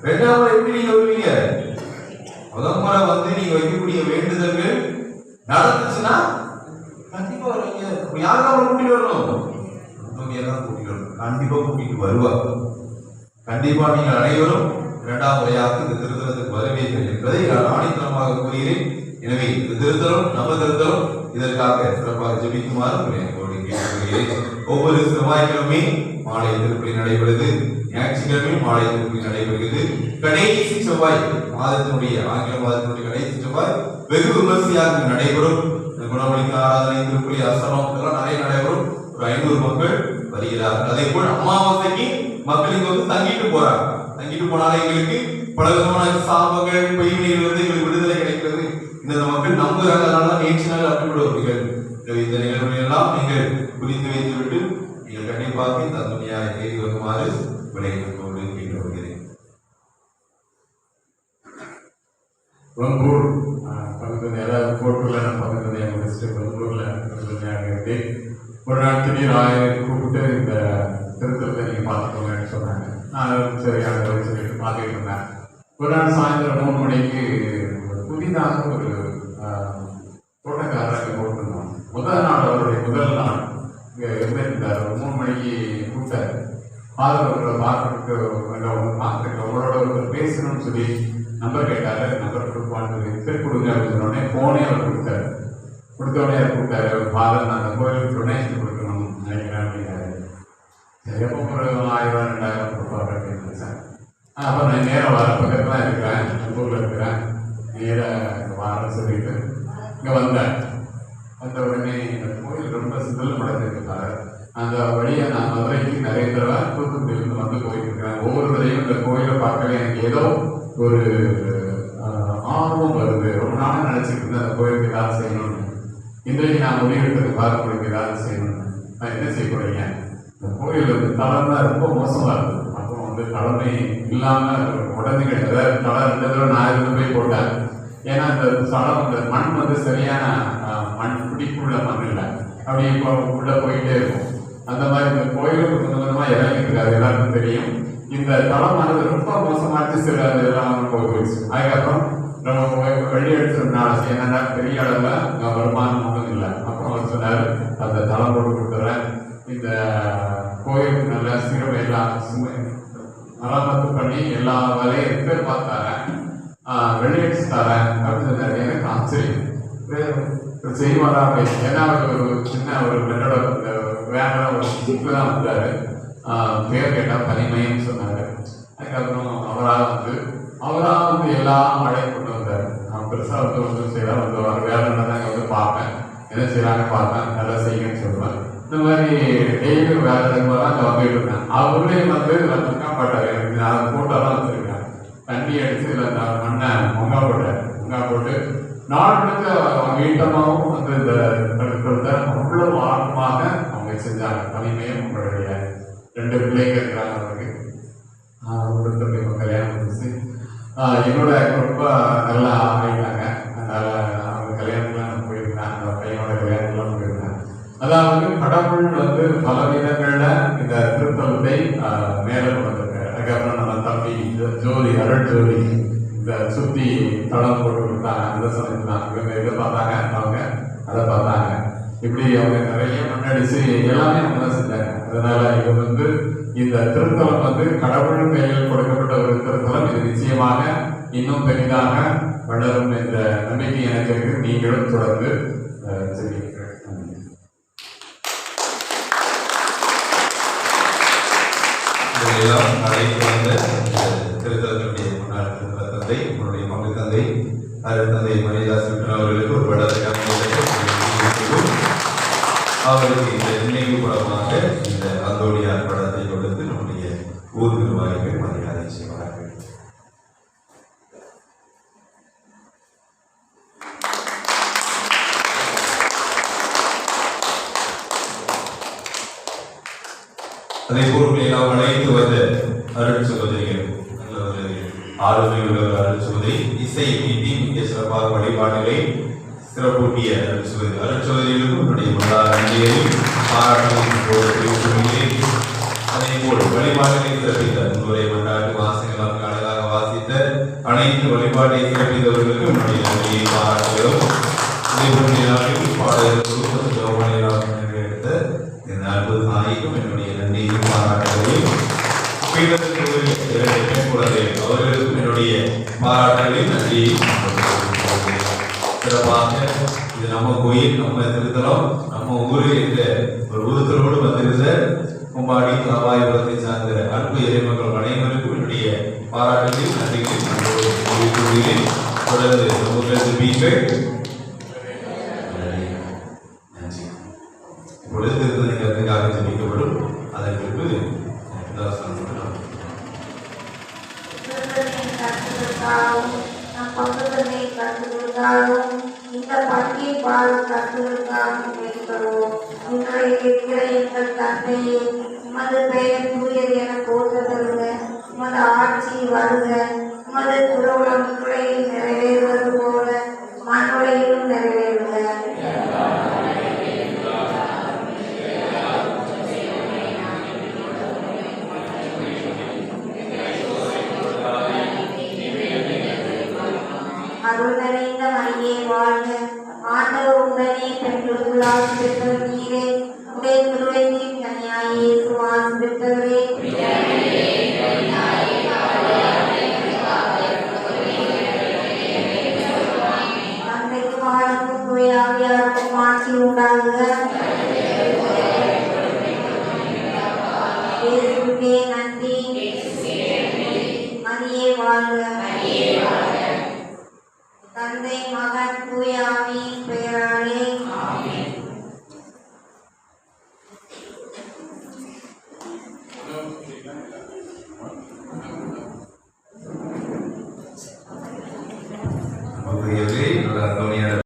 2ஆம் முறை எப்படி நீங்க வருவீங்க? முதல் முறை வந்து நீங்க வைக்கக்கூடிய வேண்டுதல்கள் நடந்துச்சுன்னா கண்டிப்பா வருவீங்க. யாருக்கும் அவரை கூட்டிட்டு வரணும்? அந்தோனியார் தான் கூட்டிட்டு வரணும். கண்டிப்பா கூட்டிட்டு வருவார். கண்டிப்பா நீங்கள் அனைவரும் 2ஆம் முறையாக இந்த திருத்தலத்துக்கு வருவீர்கள் என்பதை நான் ஆணித்தனமாக கூறுகிறேன். எனவே இந்த திருத்தலம் நம்ம திருத்தலம், இதற்காக சிறப்பாக ஜெபிக்குமாறு கேட்டுக்கொள்கிறேன். ஒவ்வொரு செவ்வாய்க்கிழமை மாலை திருப்பலி நடைபெறுது, ஞாயிற்றுக்கிழமை மாலை திருப்பலி நடைபெறுகிறது. கடைசி செவ்வாய் மாதத்தினுடைய ஆங்கில மாதத்தினுடைய கடைசி செவ்வாய் வெகு விமர்சையாக நடைபெறும். குணமளிக்க ஆராதனை, திருப்பலி, அசனம் இதெல்லாம் நிறைய நடைபெறும். ஒரு 500 மக்கள் வருகிறார்கள். அதே போல் அமாவாசைக்கு மக்கள் இங்க வந்து தங்கிட்டு போறாங்க. தங்கிட்டு போனாலே எங்களுக்கு பல விதமான சாபங்கள் பொய்மைகள் வந்து எங்களுக்கு விடுதலை கிடைக்கிறது. இந்த மக்கள் நம்புகிறாங்க. அதனால நேற்று நாள் அப்படி விடுவார்கள். இந்த நிகழ்வுகளை எல்லாம் நீங்கள் குறித்து வைத்து விட்டு நீங்கள் கண்டிப்பாக இந்த அந்தோனியாரை தேடி வருமாறு விளைவிக்கோடு கேட்டு வருகிறேன். வெங்கூர் பக்கத்தில் ஏதாவது கோட்டூர்ல நான் பக்கத்தில் முடிச்சுட்டு வெங்கூர்ல இருக்கு. ஒரு நாள் திடீர் கூப்பிட்டு இந்த திருத்தலத்தை நீங்கள் பார்த்துக்கோங்கன்னு சொன்னாங்க. நான் சரியான சொல்லிட்டு பார்த்துக்கிட்டு இருந்தேன். ஒரு நாள் சாயந்தரம் 3 மணிக்கு புதிதாக ஒரு தோட்டக்காரர் போட்டிருந்தோம். முதல் நாள் அவருடைய முதல் நாள் இங்கே இருந்திருந்தார். 3 மணிக்கு கூப்பிட்டார். பார்க்கறதுக்கு பார்க்கறதுக்கு அவங்களோட ஒருத்தர் பேசணும்னு சொல்லி நம்பர் கேட்டாரு, நம்பர் கொடுப்பான்னு சரி கொடுங்க அப்படின்னு சொன்னோடனே ஃபோனே அவர் கொடுத்தாரு. கொடுத்தோடனே அவர் கொடுத்தாரு, ஃபாதர் நான் அந்த கோயிலுக்கு டொனேஷன் கொடுக்கணும்னு நினைக்கிறேன் அப்படின்னாரு. சரி அப்போ ஒரு 1000 2000 கொடுப்பாரு அப்படின்னு சார். அப்போ நான் நேராக வர பக்கத்தில் தான் இருக்கிறேன், ஊரில் இருக்கிறேன், நேராக வரேன்னு சொல்லிட்டு இங்கே வந்தேன். வந்த உடனே இந்த கோயில் ரொம்ப சிதல் படைஞ்சிருக்காரு. அந்த வழியை நான் மதுரைக்கு நிறைய தடவை தூத்துக்குடியிலிருந்து வந்து போயிட்டு இருக்கிறேன். ஒவ்வொரு தடையும் இந்த கோயிலை பார்க்கவே எனக்கு ஏதோ ஒரு ஆர்வம் வருது. ரொம்ப நாளாக நினச்சிட்டு இருந்தேன் அந்த கோயிலுக்கு ஏதாவது செய்யணும்னு. இன்றைக்கு நான் முடிவெடுத்தது பார்க்கறதுக்கு ஏதாவது செய்யணும்னு. நான் என்ன செய்ய போறீங்க? இந்த கோயில் வந்து தளம் தான் ரொம்ப மோசமாக இருக்குது. அப்போ வந்து தலைமை இல்லாமல் உடனே கிடையாது. தலை 2 தடவை நான் இருந்து போய் போட்டேன். ஏன்னா இந்த தளம் அந்த மண் வந்து சரியான மண் பிடிப்புள்ள மண் இல்லை. அப்படி இப்போ உள்ளே போயிட்டே இருக்கும். அந்த மாதிரி இந்த கோயிலுக்கு கொஞ்சம் கொஞ்சமாக இறங்கிட்டு இருக்காது, எல்லாருக்கும் தெரியும். இந்த தளமானது ரொம்ப மோசமாச்சு, சில இதெல்லாம் போயிடுச்சு. அதுக்கப்புறம் நம்ம வெளியே எடுத்துனால என்னன்னா பெரிய அளவில் வருமானம் ஒன்றும் இல்லை. அப்புறம் அவர் சொன்னார், அந்த தளம் போட்டு கொடுத்துறேன், இந்த கோயிலுக்கு நல்ல சீரமையெல்லாம் மராமத்து பண்ணி எல்லா வேலையும் ரிப்பேர் பார்த்தாரேன், வெளியேற்றி தரேன் அப்படின்னு சொன்னார். எனக்கு ஆச்சரியம் செய்வாரா அப்படின்னு. ஏன்னா அவர் ஒரு சின்ன ஒரு மெட்டோட வேற ஒரு ஜிப்பில் தான் வந்தார். பேர் கேட்டால் தனிமைன்னு சொன்னார். அதுக்கப்புறம் அவராக வந்து எல்லாம் அழைப்பு கொண்டு வந்தார். நான் பெருசாக வந்து ஒன்றும் செய்யலாம், வந்து அவர் வேலை தான் இங்கே வந்து பார்ப்பேன், என்ன செய்யலான்னு பார்ப்பேன், நல்லா செய்யுங்கன்னு சொல்லுவேன். இந்த மாதிரி டெய்லி வேலை இருக்கும்போது அங்கே வந்துட்டு இருந்தேன். அவரே வந்து காப்பாட்டார். எனக்கு நான் ஃபோட்டோலாம் வச்சுருக்கேன். தண்ணி அடித்து இல்லை மண்ணை மொங்கா போட்டு நாட்டுக்கு வீட்டமாகவும் வந்து இந்த கருத்தை அவ்வளவு ஆர்வமாக அவங்க செஞ்சாங்க. தனிமையும் உங்களுடைய 2 பிள்ளைங்க இருக்கிறாங்க. அவருக்கு ஒரு தம்பி கல்யாணம் முடிச்சு என்னோட ரொம்ப நல்லா ஆகிட்டாங்க. அதனால அவங்க கல்யாணத்துலாம் போயிருந்தேன், அந்த பையனோட கல்யாணத்துலாம் போயிருந்தேன். அதாவது கடவுள் வந்து பல விதங்கள்ல இந்த திருத்தலத்தை மேலே வந்திருக்காரு. அதுக்கப்புறம் நம்ம தம்பி ஜோதி அருள் ஜோதி இந்த சுத்தி தளம் போட்டு கொடுத்தாங்க. அந்த சமயத்தில் இவங்க இதை பார்த்தாங்க, அவங்க அதை பார்த்தாங்க. இப்படி அவங்க நிறைய முன்னடிச்சு எல்லாமே அவங்க தான் செஞ்சாங்க. அதனால இது வந்து இந்த திருத்தலம் வந்து கடவுள் கையில் கொடுக்கப்பட்ட ஒரு திருத்தலம். இது நிச்சயமாக இன்னும் பெரிதாக வளரும் என்ற நம்பிக்கை எனக்கு இருக்கு. நீங்களும் தொடர்ந்து செய்வீர்கள். இதையெல்லாம் அழைத்து வந்த திருத்தலத்தினுடைய முன்னாள் திருத்தல தந்தை, உங்களுடைய பங்கு தந்தை அருள் தந்தை மணிதாஸ் அவர்களுக்கு ஒரு வடத்தை அவருக்கு இந்த நினைவு படமாக இந்த அந்தோணியார் படத்தை கொடுத்து நம்முடைய ஊர் நிர்வாகிகள் மரியாதை செய்வார்கள். அதே போல் நாம் அழைத்து வந்த அருள் சகோதரிகள், ஆளுமை உள்ளவர் அருள் சகோதரி, இசை மீட்டி மிக சிறப்பாக வழிபாடுகளை சிறப்பூட்டிய அருள் சகோதரிகளுக்கும் என்னுடைய மனதார நன்றியையும் பாராட்டுகிறேன். அதே போல் வழிபாடுகளை சிறப்பித்த உங்களுடைய மண்டாட்டு வாசகங்களுக்கு அழகாக வாசித்த அனைத்து வழிபாட்டை சிறப்பித்தவர்களுக்கும் என்னுடைய நன்றியை பாராட்டுகிறோம். அதே போல் பாடகர் குடும்ப ஜோமணியாக எடுத்த இந்த அன்பு தாய்க்கும் என்னுடைய நன்றியையும் பாராட்டுகளையும் அவர்களுக்கும் என்னுடைய பாராட்டுகளையும் நன்றியையும் சிறப்பாக இது நம்ம கோயில், நம்ம திருத்தலம், நம்ம ஊரு என்ற ஒரு உறுத்தலோடு வந்திருந்த கும்பாடி தலவாயுபுரத்தை சார்ந்த அன்பு இறைமக்கள் அனைவருக்கும் என்னுடைய பாராட்டுகளையும் நன்றிகளையும் கூறுகிறேன். தொடர்ந்து உங்களுக்கு நீங்கள் இப்பொழுது திருத்தலை கருத்துக்காக ஜபிக்கப்படும். அதற்கு இந்த பண்டிகை பால் கற்றுவதற்காகவும் கேட்கிறோம். இன்றைய இருக்கிற எங்கள் தந்தையே, உமது பெயர் தூயது என போற்றுதலுங்க. உமது ஆட்சி வருக. உமது திருவுளம் துறையில் நிறைவேறுவது போல மண்ணுலையிலும் நிறைவேறுக. அருள் நிறைந்த மரியே வாழ்க. ஆண்டவர் உடனே பெண்களுக்குள்ளால் பெற்றோர் நீரே. வாழ்க. இயேசுவே நன்றி. மரியே வாழ்க. தந்தை மகன் தூய ஆவியின் பெயராலே நமக்கு எதிரே நல்ல அருமையான